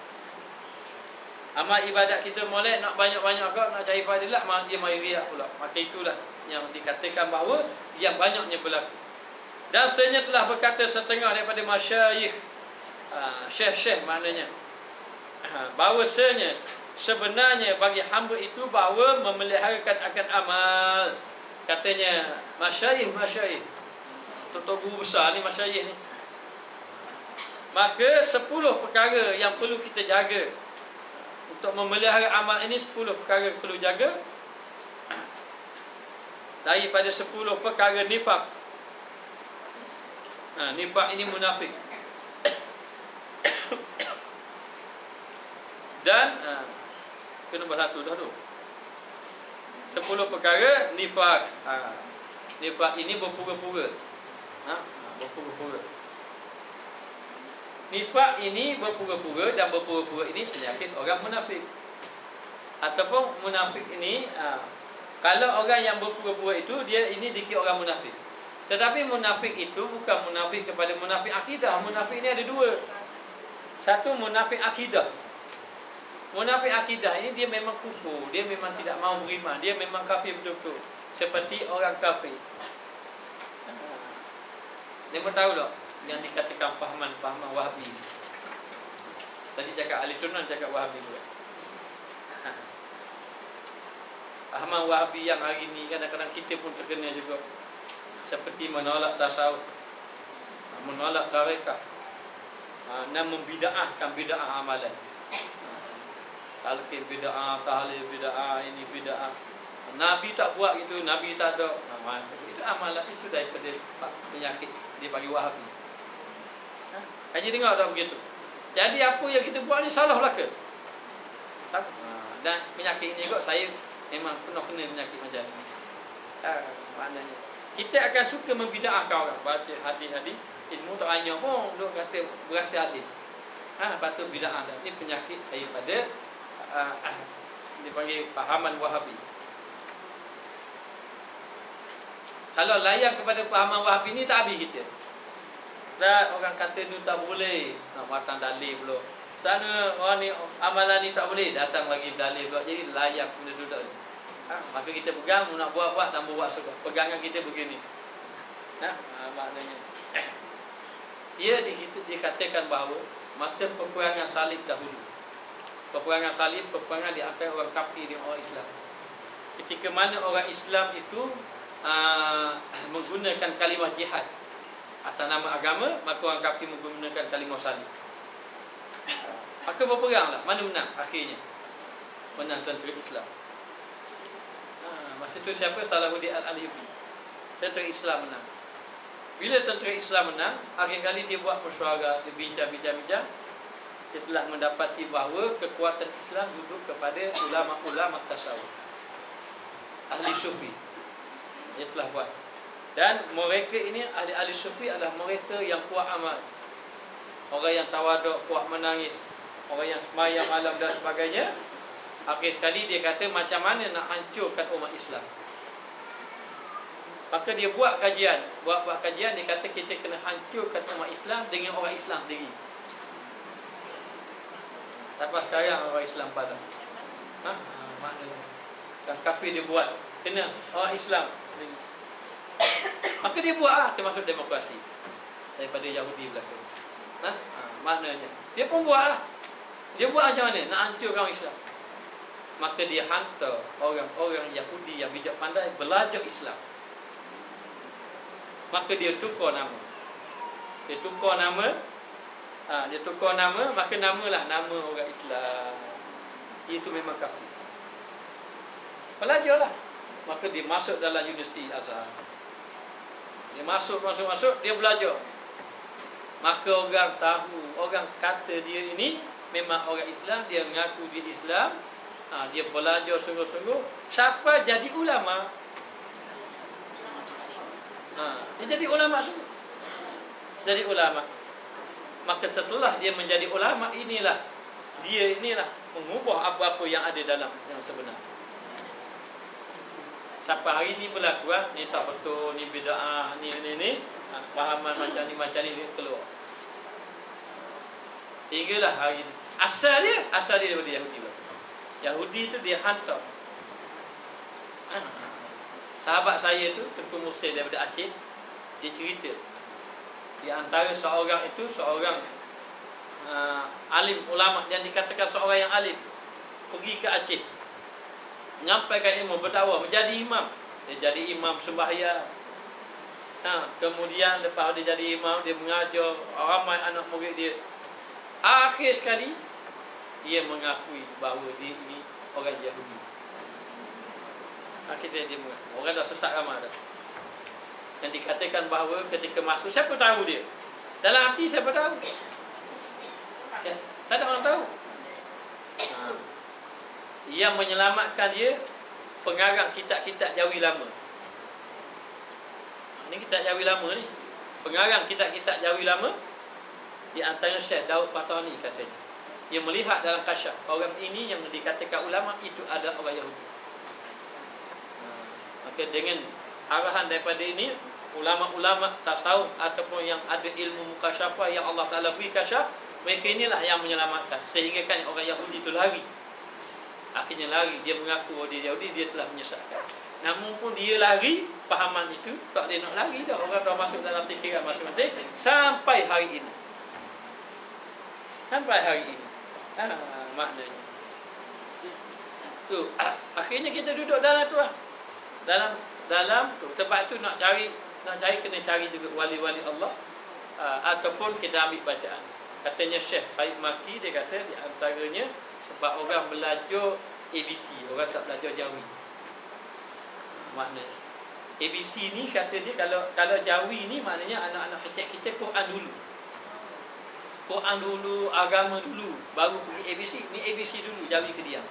Amal ibadat kita molek, nak banyak-banyak kau, nak cari fadilat, dia mari riak pula. Maka itulah yang dikatakan bahawa yang banyaknya berlaku. Dan sebenarnya telah berkata setengah daripada masyayikh, syekh-syekh maknanya, bahawasanya sebenarnya bagi hamba itu bahawa memeliharakan akan amal. Katanya masyayikh Tok guru besar ni, masyayikh ni. Maka 10 perkara yang perlu kita jaga untuk memelihara amal ini. 10 perkara perlu jaga. Daripada 10 perkara nifak. Nifak ini munafik. Dan ke nombor 1 dah tu. 10 perkara nifak. Nifak ini berpura-pura. Berpura-pura. Nifak ini berpura-pura, dan berpura-pura ini penyakit orang munafik. Ataupun munafik ini, kalau orang yang berpura-pura itu, dia ini dikira orang munafik. Tetapi munafik itu bukan munafik kepada munafik akidah. Munafik ini ada dua. Satu, munafik akidah. Munafik akidah ini dia memang kufur, dia memang tidak mau beriman, dia memang kafir betul-betul. Seperti orang kafir. Dia tahu tak yang dikatakan fahaman Wahabi. Tadi cakap ahli sunnah, cakap Wahabi pula. Fahaman Wahabi yang hari ni kadang-kadang kita pun terkena juga. Seperti menolak tasawuf, menolak tarekat, dan membida'ahkan bida'ah amalan. Talqin bida'ah, tahlil bida'ah, ini bida'ah. Nabi tak buat gitu, Nabi tak ada. Itu amalan, itu daripada penyakit dia bagi Wahabi. Kaji dengar tak begitu? Jadi apa yang kita buat ni salah belaka. Dan penyakit ini kok saya memang pernah kena penyakit macam ni. Maknanya kita akan suka membida'ahkan orang. Baca hadis-hadis, ilmu tak banyak pun duk kata berasa hadis. Patut bida'ah. Ini penyakit daripada dipanggil pahaman Wahabi. Kalau layak kepada pahaman Wahabi ni, tak habis kita. Dan orang kata ni tak boleh, nak matang dalil pula. Sana orang ni amalan ni tak boleh, datang lagi dalil pula. Jadi layak benda duduk ni. Maka kita pegang, nak buat-buat, tambah buat suka. Pegangan kita begini. Maknanya dia dikatakan bahawa masa peperangan salib dahulu, peperangan salib, peperangan di antara orang kafir dengan orang Islam. Ketika mana orang Islam itu menggunakan kalimah jihad atas nama agama, maka orang kafir menggunakan kalimah salib. Maka berperanglah, mana menang akhirnya? Menang tentera Islam. Masa itu siapa? Salahuddin Al-Ayyubi. Tentera Islam menang. Bila tentera Islam menang, akhir kali dia buat mesyuarat, dia bincang. Dia telah mendapati bahawa kekuatan Islam duduk kepada ulama-ulama tasawuf, ahli sufi. Dia telah buat. Dan mereka ini, ahli-ahli sufi adalah mereka yang kuat amal. Orang yang tawaduk, kuat menangis, orang yang semayang malam dan sebagainya. Akhir sekali dia kata macam mana nak hancurkan umat Islam. Maka dia buat kajian. Buat kajian, dia kata kita kena hancurkan umat Islam dengan orang Islam sendiri. Lepas sekarang orang Islam padam. Maknanya kan kafir dia buat, kena orang Islam sendiri. Maka dia buat termasuk demokrasi daripada Yahudi belakang. Maknanya dia pun buat Dia buat macam mana nak hancurkan orang Islam. Maka dia hantar orang-orang Yahudi yang bijak pandai belajar Islam. Maka dia tukar nama. Dia tukar nama, maka namalah nama orang Islam. Itu memang kafir. Belajarlah. Maka dia masuk dalam Universiti Azhar. Dia masuk, dia belajar. maka orang tahu, orang kata dia ini memang orang Islam, dia mengaku dia Islam, dia belajar sungguh-sungguh, siapa jadi ulama? Dia jadi ulama sungguh. Jadi ulama. Maka setelah dia menjadi ulama, dia inilah mengubah apa-apa yang ada dalam yang sebenar. Sampai hari ni berlaku, ni tak betul, ni bid'ah, ni fahaman macam ni dia keluar. Hinggalah hari ni. Asal dia daripada Yahudi. Yahudi tu dia hantar. Sahabat saya tu, Tengku Muslim daripada Aceh, dia cerita. Di antara seorang alim ulama yang dikatakan seorang yang alim, pergi ke Aceh, menyampaikan ilmu, berdakwah, menjadi imam. Dia jadi imam sembahyang. Kemudian lepas dia jadi imam, dia mengajar ramai anak murid dia. Akhir sekali dia mengakui bahawa dia ini orang Yahudi. Akhir sekali dia mengaku. Orang dah sesat ramai dah. Yang dikatakan bahawa ketika masuk, siapa tahu dia? Dalam hati siapa tahu? Tak ada orang tahu. Yang menyelamatkan dia pengarang kitab-kitab Jawi lama. Ini kitab Jawi lama ni. Pengarang kitab-kitab Jawi lama, di antara Syekh Daud Patani katanya. Dia melihat dalam kasyaf, orang ini yang dikatakan ulama itu adalah orang Yahudi. Maka dengan arahan daripada ini, ulama-ulama tasawuf ataupun yang ada ilmu mukasyafah yang Allah Ta'ala beri kasyaf, mereka inilah yang menyelamatkan. Sehingga kan orang Yahudi itu lari. Akhirnya lari, dia mengaku dia Yahudi, dia telah menyesatkan. Namun pun dia lari, pahaman itu tak boleh nak lari dah. Orang dah masuk dalam fikiran masing-masing sampai hari ini. Maknanya tu, akhirnya kita duduk dalam tu lah. Dalam tu. Sebab tu nak cari kena cari juga wali-wali Allah, ataupun kita ambil bacaan. Katanya Syekh Faid Maki, dia kata di antaranya sebab orang belajar ABC, orang tak belajar Jawi. Maknanya ABC ni kata dia, kalau Jawi ni maknanya anak-anak kecil kita Quran dulu, agama dulu, baru pergi ABC. Ni ABC dulu, Jawi ke diam.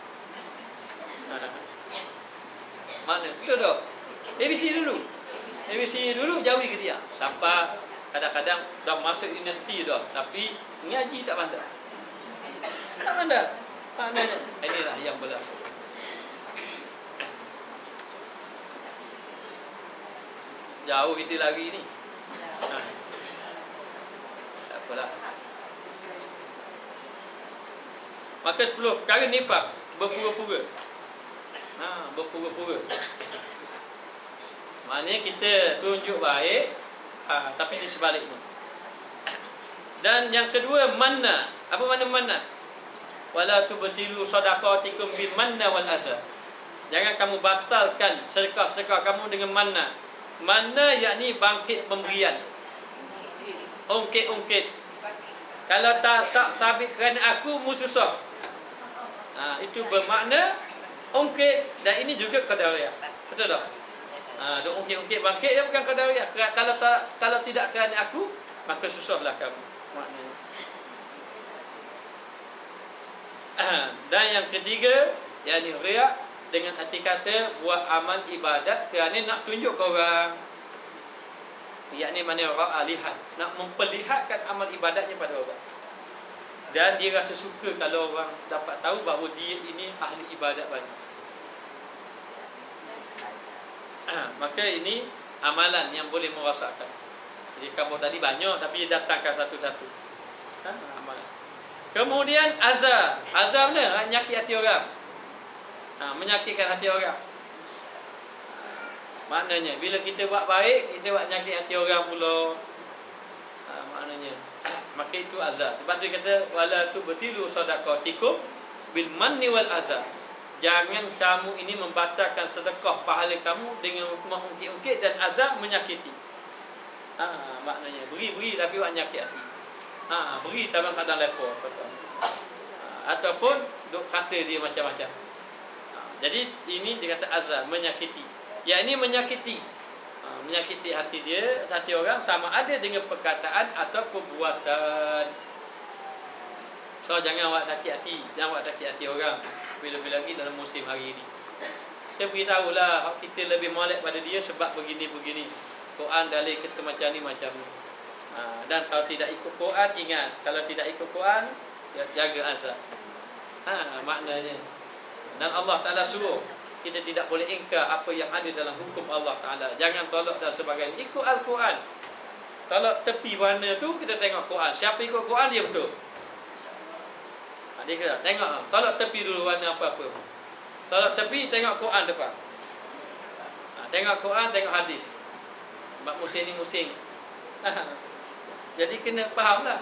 Mana? Betul tak? ABC dulu, Jawi ke diam. Sampai kadang-kadang dah masuk universiti dah, tapi ngaji tak pandai. Maknanya inilah yang berlaku. Jauh kita lagi ni. Tak apalah. Maka 10 perkara nifak, berpura-pura. Berpura-pura. Maknanya kita tunjuk baik, tapi di sebaliknya. Dan yang kedua, manna. Apa makna manna? Wala tubtilu shadaqatikum bil manna wal azza. Jangan kamu batalkan sedekah-sedekah kamu dengan manna. Manna yakni bangkit pemberian. Ungkit-ungkit. Kalau tak sabit kerana aku, mu susah. Itu bermakna ungkit, dan ini juga qadariyah. Betul tak? Duk ungkit-ungkit bangkit, dia bukan qadariyah. Kalau tidak kerana aku, maka susahlah kamu. Maknanya. Dan yang ketiga, yakni riya, dengan arti kata buat amal ibadat kerana nak tunjuk ke orang. Yakni mana ra'a, lihat, nak memperlihatkan amal ibadatnya pada orang. Dan dia rasa suka kalau orang dapat tahu bahawa dia ini ahli ibadat banyak. Maka ini amalan yang boleh merasakan. Jadi kamu tadi banyak, tapi dia datangkan satu-satu. Amalan. Kemudian azab. Azab ni menyakit hati orang. Menyakitkan hati orang. Maknanya bila kita buat baik, kita buat menyakit hati orang pula. Maknanya maka itu azab. Sebab tu kata wala tubtilu shadaqatikum bil manni wal azab. Jangan kamu ini membatalkan sedekah pahala kamu dengan mengungkit-ungkit dan azab menyakiti. Maknanya beri tapi buat menyakit hati. Beri tapi kadang lepo. Ataupun duk kata dia macam-macam. Jadi ini dia kata azab, menyakiti. Yang ini menyakiti. Menyakiti hati orang sama ada dengan perkataan atau perbuatan. So jangan awak sakit hati, jangan awak sakit hati orang. Bila-bila lagi dalam musim hari ini. Saya beritahulah kita lebih molek pada dia sebab begini-begini. Quran dalil kita macam ni macam ni. Dan kalau tidak ikut Quran, ingat, kalau tidak ikut Quran, jaga azab. Maknanya. Dan Allah Ta'ala suruh kita tidak boleh ingkar apa yang ada dalam hukum Allah Ta'ala. Jangan tolak dan sebagainya. Ikut Al-Quran. Tolak tepi mana tu, kita tengok Quran. Siapa ikut Quran, dia betul. Dia kata, tengok, tolak tepi dulu warna apa-apa. Tolak tepi, tengok Quran depan. Tengok Quran, tengok hadis. Sebab musim ni musim. Jadi kena faham lah.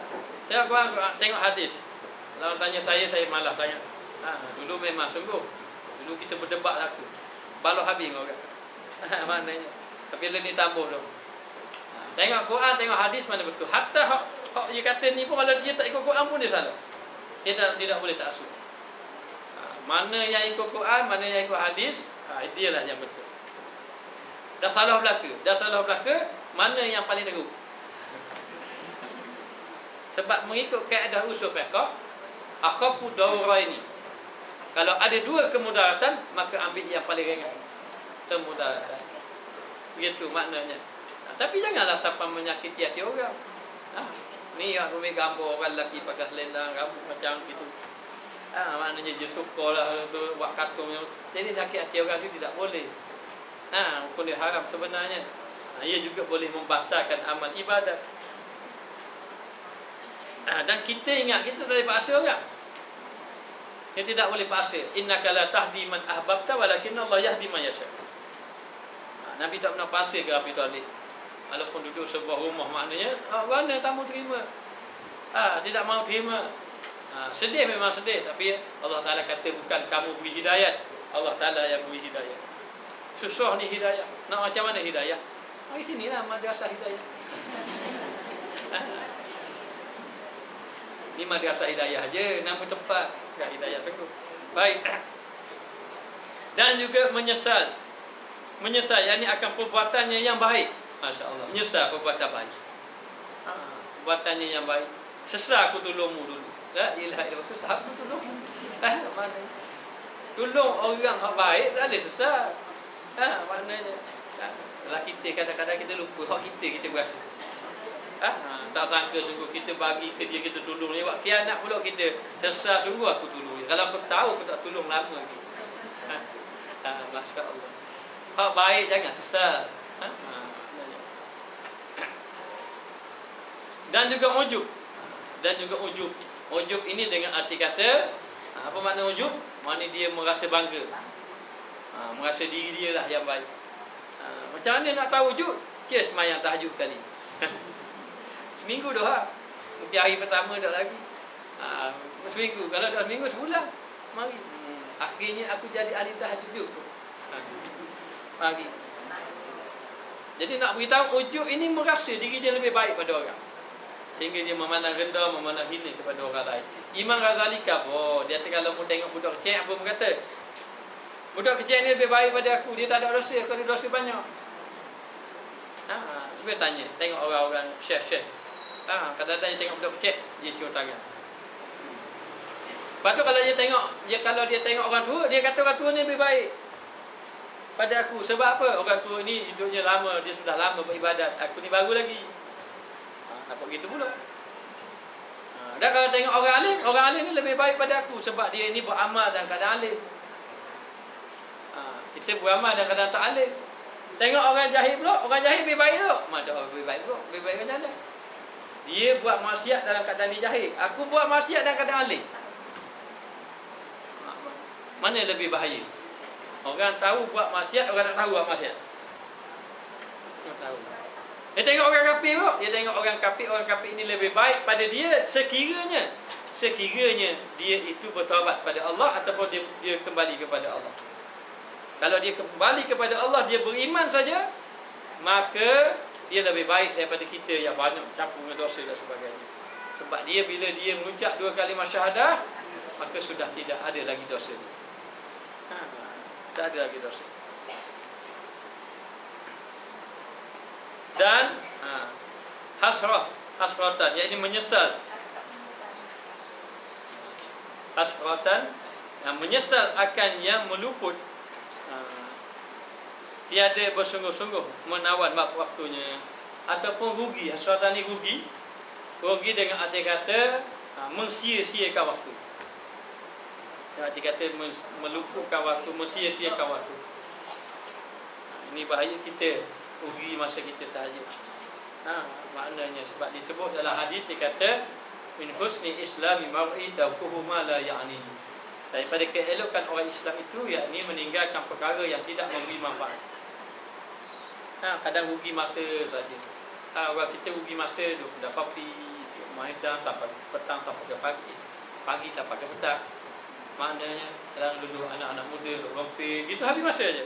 Tengok Quran, tengok hadis. Kalau tanya saya malas sangat. Dulu memang sungguh. Dulu kita berdebat aku. Balau habis orang. Maknanya. Tapi bila ni tambah tu. Tengok Quran, tengok hadis mana betul. Hatta hak dia kata ni pun kalau dia tak ikut Quran pun dia salah. Dia tidak boleh taksub. Mana yang ikut Quran, mana yang ikut hadis, dialah yang betul. Dah salah belaka, mana yang paling teruk? Sebab mengikut kaedah usul fiqh, akhafu dauraini. Kalau ada dua kemudaratan, maka ambil yang paling ringan. Kemudaratan. Begitu maknanya. Tapi janganlah sampai menyakiti hati orang. Ni yang rumit gambar orang lelaki pakai selendang, rambut macam gitu. Maknanya je tukar lah tu, buat katung. Jadi sakit hati orang tu tidak boleh. Hukum dia haram sebenarnya. Ia juga boleh membatalkan amal ibadat. Dan kita ingat, kita boleh paksa orang. Kita tidak boleh paksa. Innaka la tahdi man ahbabta walakin Allah yahdi man yasha. Nabi tak pernah paksa ke Abi Talib. Walaupun duduk sebuah rumah, maknanya mana tamu terima. Tidak mau terima. Sedih memang sedih, tapi Allah Ta'ala kata bukan kamu beri hidayat, Allah Ta'ala yang beri hidayat. Susah ni hidayah. Nak macam mana hidayah? Mari sinilah madrasah hidayah. Ni madrasah hidayah je, nama tempat. Tak hidayah sungguh. Baik. Dan juga menyesal. Menyesal, yakni akan perbuatannya yang baik. Masya Allah. Menyesal perbuatan baik. Perbuatannya yang baik. Sesal aku tolongmu dulu. La ilaha illallah. Sesal aku tolongmu. Mana? Tolong orang yang baik tak ada sesal. Maknanya. Kalau kita kadang-kadang kita lupa hak kita berasa. Tak sangka sungguh kita bagi ke dia, kita tolong dia. Buat khianat pula kita. Sesal sungguh aku tolong dia. Kalau aku tahu aku tak tolong lama lagi. Masya Allah. Hak baik jangan sesal. Dan juga ujub. Ujub ini dengan arti kata, apa makna ujub? Makna dia merasa bangga. Merasa diri dia lah yang baik. Macam mana nak tahu ujub? Kira semayang tahajud kali. Seminggu dah. Mungkin hari pertama tak lagi. Seminggu. Kalau dah seminggu, sebulan. Mari. Akhirnya aku jadi ahli tahajud juga. Mari. Jadi nak beritahu ujub ini merasa diri dia lebih baik pada orang. Sehingga dia memandang rendah, memandang hina kepada orang lain. Imam Ghazali kata, dia kata kalau mu tengok budak kecil, apa mu kata? Budak kecil ni lebih baik pada aku. Dia tak ada dosa, aku ada dosa banyak. Cuba tanya, tengok orang-orang syekh-syekh. Kadang-kadang dia tengok budak kecil, dia cium tangan. Lepas tu kalau dia tengok orang tua, dia kata orang tua ni lebih baik pada aku. Sebab apa? Orang tua ni hidupnya lama, dia sudah lama beribadat. Aku ni baru lagi. Nampak gitu pula. Dan kalau tengok orang alim ni lebih baik pada aku. Sebab dia ni beramal dan kadang alim. Kita beramal dan kadang tak alim. Tengok orang jahil pula, orang jahil lebih baik tu. Macam orang lebih baik pula, lebih baik macam mana? Dia buat maksiat dalam keadaan dia jahil. Aku buat maksiat dalam keadaan alim. Mana lebih bahaya? Orang tahu buat maksiat, orang tak tahu buat maksiat. Orang tahu. Dia tengok orang kafir pula. Dia tengok orang kafir ini lebih baik pada dia sekiranya dia itu bertaubat pada Allah ataupun dia kembali kepada Allah. Kalau dia kembali kepada Allah, dia beriman saja, maka dia lebih baik daripada kita yang banyak campur dengan dosa dan sebagainya. Sebab dia bila dia mengucap 2 kalimah syahadah, maka sudah tidak ada lagi dosa. Tak ada lagi dosa. Dan hasratan, iaitu menyesal. Hasratan, menyesal akan yang meluput, tiada bersungguh-sungguh menawan waktunya, ataupun rugi. Hasratan ni rugi dengan arti kata mensia-siakan waktu. Arti kata meluputkan waktu, mensia-siakan waktu. Ini bahaya kita rugi masa kita sahaja. Maknanya sebab disebut dalam hadis, dia kata min husni islami mar'i tawquhu ma la ya'ni. Daripada keelokan orang Islam itu, yakni meninggalkan perkara yang tidak memberi manfaat. Kadang rugi masa saja. Orang kita rugi masa duduk dah kopi, main sampai petang sampai ke pagi sampai ke petang. Maknanya kadang duduk anak-anak muda duduk rompi, gitu habis masa saja.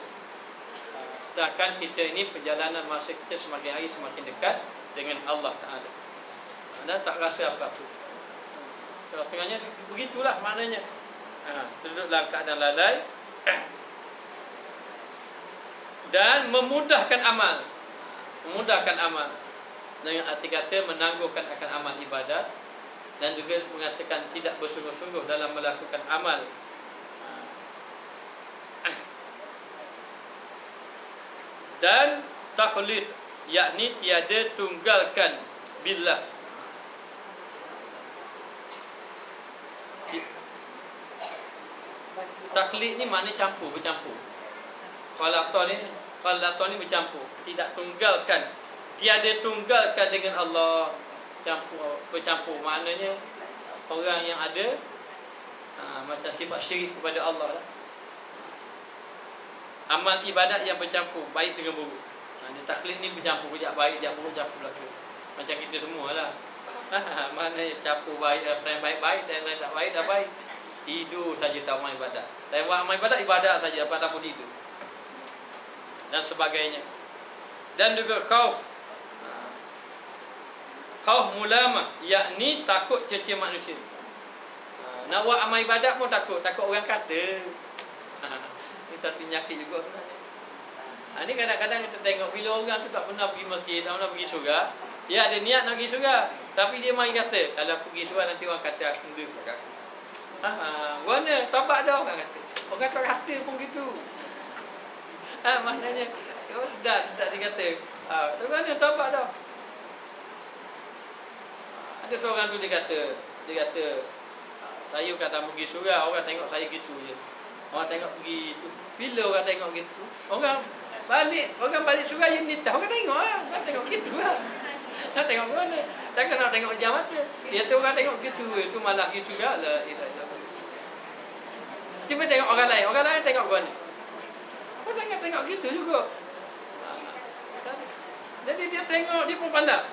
Sedangkan kita ini perjalanan masa kita semakin hari semakin dekat dengan Allah Ta'ala, dan tak rasa apa-apa. Setengahnya begitulah maknanya. Duduk dalam keadaan lalai dan memudahkan amal. Memudahkan amal dengan arti kata menangguhkan akan amal ibadat, dan juga mengatakan tidak bersungguh-sungguh dalam melakukan amal. Dan takhlid, yakni tiada tunggalkan billah. Taklid ni makna campur, bercampur. Khalatan ni bercampur, tidak tunggalkan, tiada tunggalkan dengan Allah. Bercampur maknanya orang yang ada macam sifat syirik kepada Allah lah. Amal ibadat yang bercampur, baik dengan buruk. Taklid ni bercampur, sekejap baik, sekejap buruk, campur belaka. Macam kita semua lah. Maknanya campur baik, yang baik-baik, dan yang tak baik dah baik. Tidur saja tak amal ibadat. Saya buat amal ibadat saja, apa tak pun tidur, dan sebagainya. Dan juga khauf mulamah, yakni takut cerca manusia. Nak buat amal ibadat pun takut orang kata. Ini satu penyakit juga sebenarnya. Ini kadang-kadang kita tengok bila orang tu tak pernah pergi masjid, tak pernah pergi surga, dia ada niat nak pergi surga, tapi dia mari kata, kalau aku pergi surga nanti orang kata aku sendiri kat aku. Mana tobat dah orang kata. Orang kata pun gitu. Maknanya sudah dikata. Mana tobat dah. Ada seorang tu dia kata saya kata pergi surga, orang tengok saya gitu je. Orang tengok pergi tu. Bila orang tengok gitu, orang balik surga je ni tahu, orang tengok lah. Orang tengok gitu lah. Saya tengok mana? Takkan nak tengok jam mata. Dia tu orang tengok gitu, itu malah pergi surga lah. Cuba tengok orang lain tengok mana? Orang tengok gitu juga. Jadi dia tengok, dia pun pandang.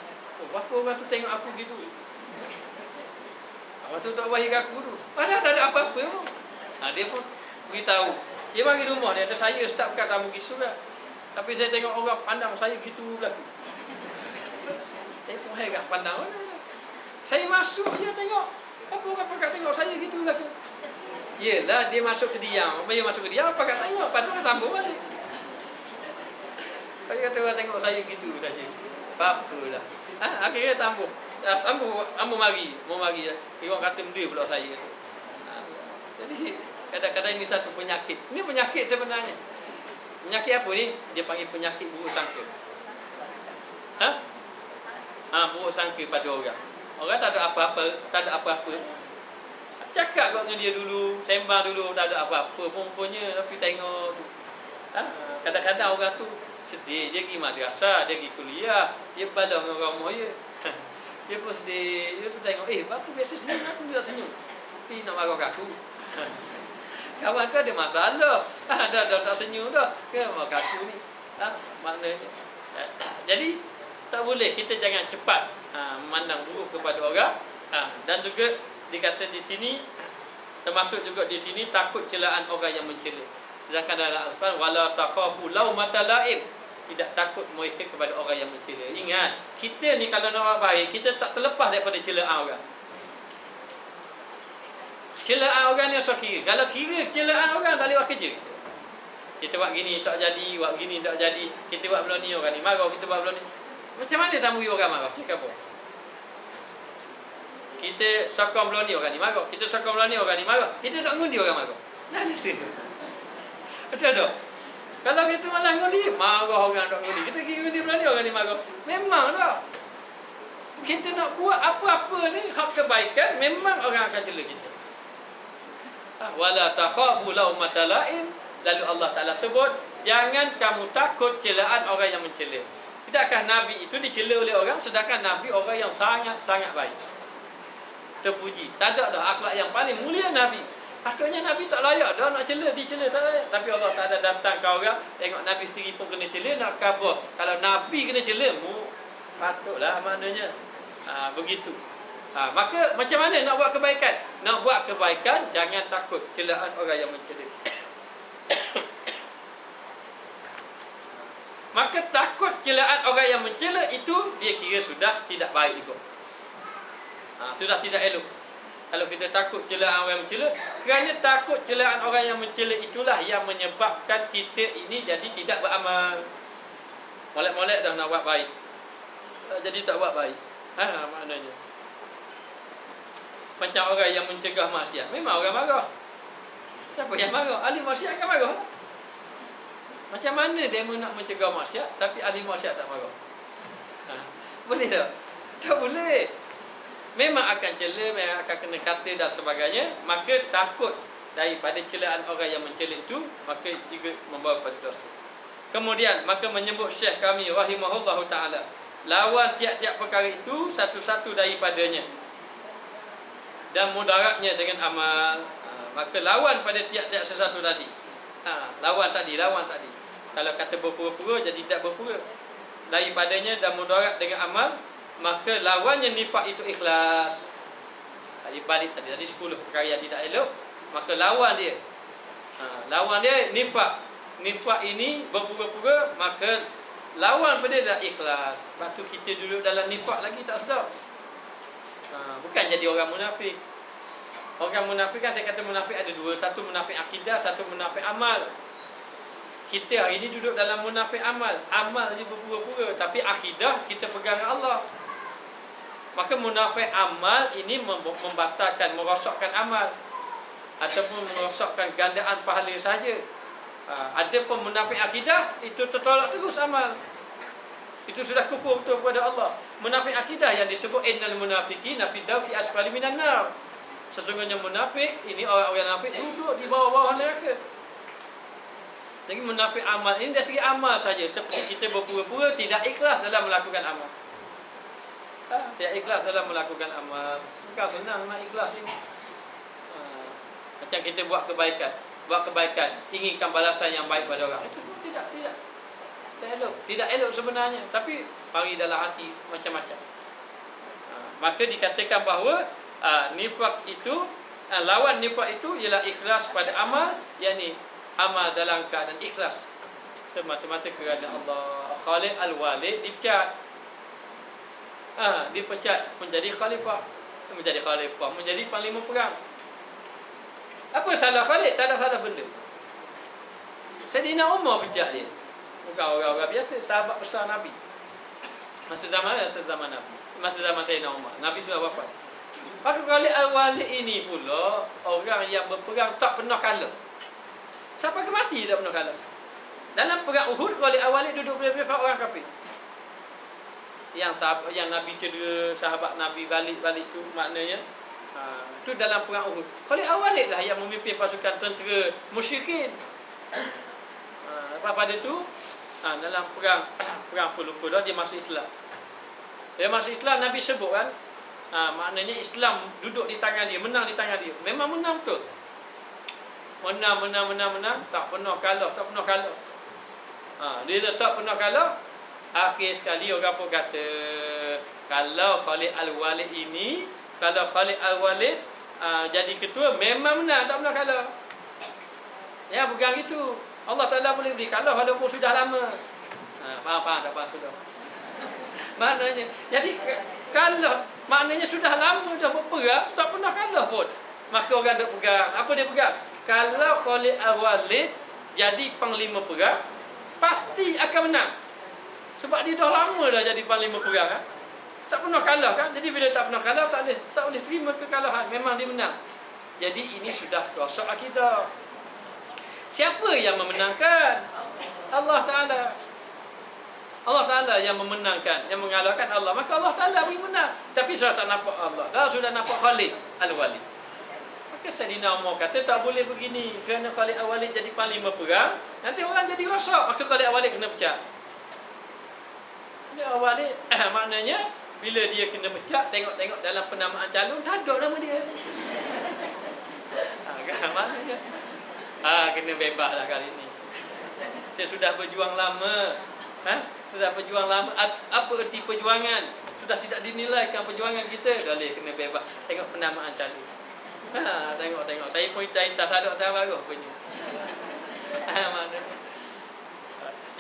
Apa orang tu tengok aku gitu? Orang tu tak baik aku tu. Padahal tak ada apa-apa pun. Dia pun beritahu. Dia bagi rumah dia, saya start kat tamu gisu lah. Tapi saya tengok orang pandang saya gitu berlaku. Saya pun heran pandang mana. Saya masuk dia tengok. Apa orang pakat tengok saya gitu berlaku. Yelah, dia masuk ke diam. Bila masuk ke diam, pakat tengok. Lepas tu sambung balik. Saya kata orang tengok saya gitu saja. Apa-apalah. Akhirnya Ambo mari lah. Orang kata benda pula saya. Jadi kadang-kadang ini satu penyakit. Ini penyakit sebenarnya. Penyakit apa ni? Dia panggil penyakit buruk sangka. Buruk sangka pada orang. Orang tak ada apa-apa. Cakap dengan dia dulu, sembang dulu, tak ada apa-apa punya, tapi tengok tu. Kadang-kadang orang tu sedih, dia pergi madrasah, dia pergi kuliah, dia bala dengan orang rumah dia. Dia pun sedih, dia pun tengok, apa biasa senyum, aku juga senyum. Tapi nak marah aku. Kawan tu ada masalah. Dah tak senyum dah. Marah aku ni. Maknanya. Jadi, tak boleh, kita jangan cepat memandang buruk kepada orang. Dan juga, dikata di sini, termasuk juga di sini, takut celaan orang yang mencela. Sedangkan dalam Al-Quran, wala takhafu laumata laim, tidak takut mereka kepada orang yang mencela. Ingat, kita ni kalau nak orang baik, kita tak terlepas daripada celaan orang. Celaan orang ni usah kira. Kalau kira celaan orang, tak boleh buat kerja. Kita buat gini tak jadi, buat gini tak jadi, kita buat belum ni, orang ni marah, kita buat belum ni. Macam mana nak beri orang marah? Cakap apa? Kita sokong belah ni orang ni marah. Kita sokong belah ni orang ni marah. Kita tak ngundi orang marah. Nah, ada sini. Betul tak? Kalau kita malah ngundi, marah orang tak ngundi. Kita pergi ngundi belah ni orang ni marah. Memang tak. Kita nak buat apa-apa ni hak kebaikan, memang orang akan cela kita. Wala takhafu laumata laim. Lalu Allah Taala sebut, jangan kamu takut celaan orang yang mencela. Tidakkah Nabi itu dicela oleh orang, sedangkan Nabi orang yang sangat-sangat baik, terpuji. Tak ada dah akhlak yang paling mulia Nabi. Patutnya Nabi tak layak dah nak cela, dicela tak layak. Tapi Allah Taala datang ke orang, tengok Nabi sendiri pun kena cela, nak khabar. Kalau Nabi kena cela, patutlah maknanya. Begitu. Maka macam mana nak buat kebaikan? Nak buat kebaikan, jangan takut celaan orang yang mencela. Maka takut celaan orang yang mencela itu, dia kira sudah tidak baik juga. Sudah tidak elok. Kalau kita takut celaan orang yang mencela, kerana takut celaan orang yang mencela itulah yang menyebabkan kita ini jadi tidak beramal. Molek-molek dah nak buat baik, jadi tak buat baik. Maknanya macam orang yang mencegah maksiat, memang orang marah. Siapa yang marah? Ahli maksiat akan marah. Macam mana demo nak mencegah maksiat tapi ahli maksiat tak marah? Boleh tak? Tak boleh. Memang akan cela, memang akan kena kata dan sebagainya. Maka takut daripada celaan orang yang mencela itu, maka juga membawa pada dosa. Kemudian maka menyebut Syekh kami rahimahullahu taala, lawan tiap-tiap perkara itu satu-satu daripadanya dan mudaratnya dengan amal. Maka lawan pada tiap-tiap sesuatu tadi. Lawan tadi. Kalau kata berpura-pura, jadi tidak berpura. Daripadanya dan mudarat dengan amal, maka lawannya nifak itu ikhlas. Tadi balik tadi 10 perkara yang tidak elok, maka lawan dia. Lawan dia nifak. Nifak ini berpura-pura, maka lawan pada dah ikhlas. Sebab tu kita duduk dalam nifak lagi tak sedap. Bukan jadi orang munafik. Orang munafik kan, saya kata munafik ada dua. Satu munafik akidah, satu munafik amal. Kita hari ini duduk dalam munafik amal. Amal je berpura-pura, tapi akidah kita pegang Allah. Maka munafik amal ini membatalkan, merosakkan amal, ataupun merosakkan gandaan pahala saja. Ada pun munafik akidah, itu tertolak terus amal. Itu sudah kufur betul kepada Allah. Munafik akidah yang disebut innal munafiqina fi dawki asfali minan nar. Sesungguhnya munafik ini, orang-orang munafik duduk di bawah-bawah neraka. Jadi munafik amal ini dari segi amal saja, seperti kita berpura-pura tidak ikhlas dalam melakukan amal. Tidak ikhlas dalam melakukan amal. Bukan senang nak ikhlas ini. Macam kita buat kebaikan, inginkan balasan yang baik pada orang. Itu tidak elok. Tidak elok sebenarnya, tapi mari dalam hati macam-macam. Maka dikatakan bahawa nifak itu, lawan nifak itu ialah ikhlas pada amal, yakni amal dalam keadaan ikhlas semata-mata kerana Allah. Khalid al-Walid dipecat. Dipecat menjadi khalifah, menjadi panglima perang. Apa salah Khalid? Tak ada salah benda. Sayyidina Umar pecat dia. Bukan orang-orang biasa, sahabat besar Nabi. Masa zaman Nabi, masa zaman Sayyidina Umar, Nabi sudah wafat. Maka Khalid al-Walid ini pula orang yang berperang tak pernah kalah. Siapa ke mati tak pernah kalah. Dalam perang Uhud, Khalid al-Walid duduk belah-belah orang kafir. Yang Nabi cedera, sahabat Nabi balik tu, maknanya itu dalam perang Uhud. Khalid al-Walid lah yang memimpin pasukan tentera musyrikin. Lepas pada tu dalam perang Uhud dia masuk Islam. Dia masuk Islam, Nabi sebut kan, maknanya Islam duduk di tangan dia, menang di tangan dia. Memang menang betul. Menang, tak pernah kalah. Dia tak pernah kalah. Akhir sekali orang pun kata, kalau Khalid al-Walid ini, kalau Khalid al-Walid jadi ketua, memang menang, tak pernah kalah. Ya, pegang itu. Allah Ta'ala boleh beri kalah walaupun sudah lama. Faham tak faham sudah? Maknanya, jadi kalau maknanya sudah lama dah berperang, tak pernah kalah pun. Maka orang nak pegang. Apa dia pegang? Kalau Khalid al-Walid jadi panglima perang, pasti akan menang. Sebab dia dah lama dah jadi panglima perang kan? Tak pernah kalah kan? Jadi bila tak pernah kalah tak boleh terima kekalahan. Memang dia menang. Jadi ini sudah rosak akidah. Siapa yang memenangkan? Allah Ta'ala. Allah Ta'ala yang memenangkan, yang mengalahkan Allah. Maka Allah Ta'ala beri menang. Tapi sudah tak nampak Allah. Dah sudah nampak Khalid Al-Walid. Maka Sayyidina Umar kata tak boleh begini. Kerana Khalid Al-Walid jadi panglima perang, nanti orang jadi rosak. Maka Khalid Al-Walid kena pecat. Khalid Al-Walid maknanya bila dia kena pecat, tengok-tengok dalam penamaan calon, tak ada nama dia. Kan maknanya kena bebas lah kali ni. Dia sudah berjuang lama. Sudah berjuang lama. Apa erti perjuangan? Sudah tidak dinilaikan perjuangan kita. Boleh kena bebas. Tengok penamaan calon. Tengok. Saya pun tak ada tak bagus punya.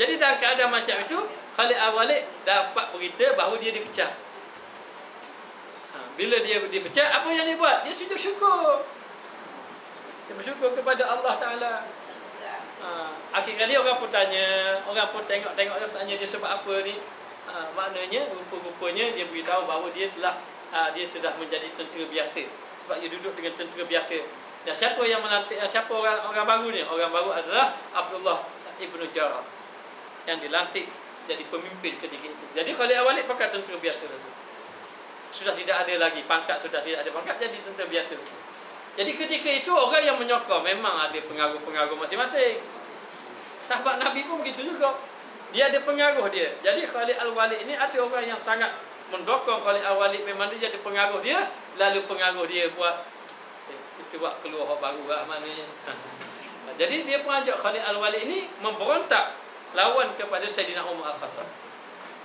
Jadi dalam keadaan macam itu, Khalid Al-Walid dapat berita bahawa dia dipecat. Bila dia dipecat, apa yang dia buat? Dia sujud syukur. Dia bersyukur kepada Allah Ta'ala. Akhir kali orang pun tanya, orang pun tengok-tengok dia tanya dia sebab apa ni. Maknanya rupa-rupanya dia beritahu bahawa dia sudah menjadi tentera biasa. Sebab dia duduk dengan tentera biasa. Dan siapa yang melantik, siapa orang baru ni? Orang baru adalah Abdullah Ibn Jarrah yang dilantik jadi pemimpin ketika itu. Jadi Khalid Al-Walid pakai tentera biasa tu. Sudah tidak ada lagi pangkat, sudah tidak ada pangkat, jadi tentera biasa. Jadi ketika itu orang yang menyokong memang ada pengaruh-pengaruh masing-masing. Sahabat Nabi pun begitu juga. Dia ada pengaruh dia. Jadi Khalid Al-Walid ini ada orang yang sangat mendokong Khalid Al-Walid, memang dia jadi pengaruh dia, lalu pengaruh dia buat kita buat keluar hak baru lah maknanya. Jadi dia pun ajak Khalid Al-Walid ini memberontak lawan kepada Sayyidina Umar Al-Khattab.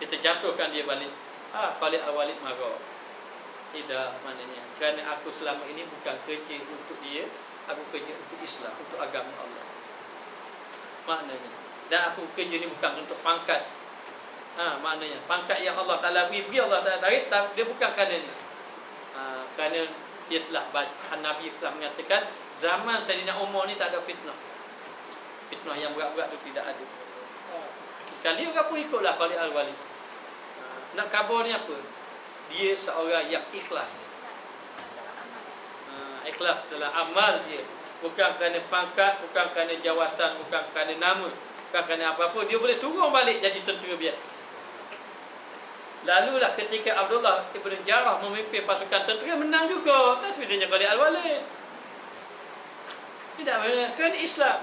Kita jatuhkan dia balik. Khalid Al-Walid marah. Tidak, maknanya kerana aku selama ini bukan kerja untuk dia, aku kerja untuk Islam, untuk agama Allah. Maknanya, dan aku kerja ni bukan untuk pangkat. Maknanya pangkat yang Allah Ta'ala beri Allah Ta'ala tarik, dia bukan kerana ni. Kerana dia telah Nabi telah mengatakan zaman Sayyidina Umar ni tak ada fitnah. Fitnah yang berat-berat tu tidak ada. Sekali orang pun ikutlah Khalid Al-Walid. Nak khabar ni apa? Dia seorang yang ikhlas. Ikhlas dalam amal dia. Bukan kerana pangkat, bukan kerana jawatan, bukan kerana nama, bukan kerana apa-apa. Dia boleh turun balik jadi tentera biasa. Lalulah ketika Abdullah Ibn Jarrah memimpin pasukan tentera, menang juga. Tak sebenarnya Khalid Al-Walid. Tidak benar. Kerana Islam.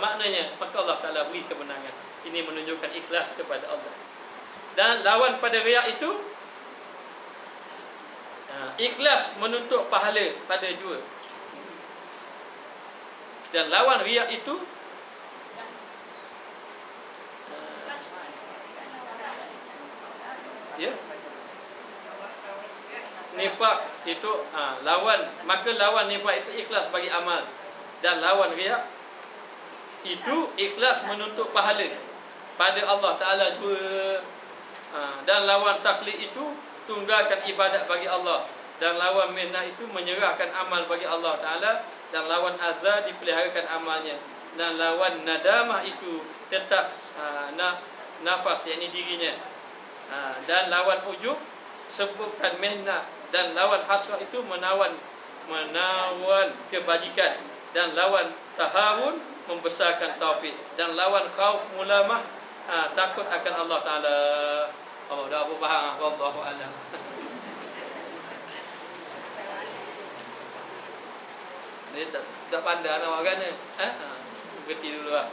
Maknanya, maka Allah Ta'ala beri kemenangan. Ini menunjukkan ikhlas kepada Allah. Dan lawan pada riak itu, ikhlas menuntut pahala pada jua. Dan lawan riak itu, nifak itu lawan, maka lawan nifak itu ikhlas bagi amal. Dan lawan riak itu ikhlas menuntut pahala pada Allah Ta'ala jua. Dan lawan taklid itu tunggalkan ibadat bagi Allah. Dan lawan minnah itu menyerahkan amal bagi Allah Ta'ala. Dan lawan azza dipeliharakan amalnya. Dan lawan nadamah itu tetap nafas, yakni dirinya. Dan lawan ujub sebutkan minnah. Dan lawan hasrah itu menawan kebajikan. Dan lawan tahawun membesarkan taufik. Dan lawan khauf mulamah takut akan Allah Ta'ala. Oh, dah apa faham? Wallahu a'lam. Dia tak pandai nak buat kan? Berhenti dulu lah.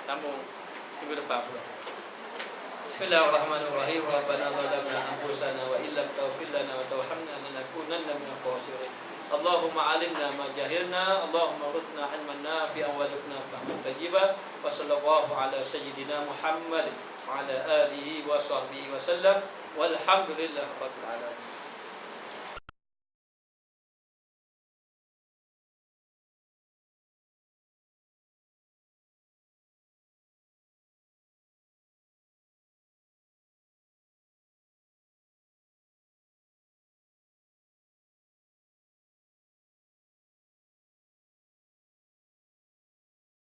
Sambung minggu depan pula. Bismillahirrahmanirrahim. Rabbana zalamna anfusana wa illam taghfir lana wa tarhamna lanakunanna minal khasirin. Allahumma alimna ma jahilna, Allahumma rzuqna ilman nafi'an warzuqna fahman tayyiban. Wa sallallahu ala sayyidina Muhammad wa ala alihi wa sahbihi wa sallam. Walhamdulillah rabbil alamin.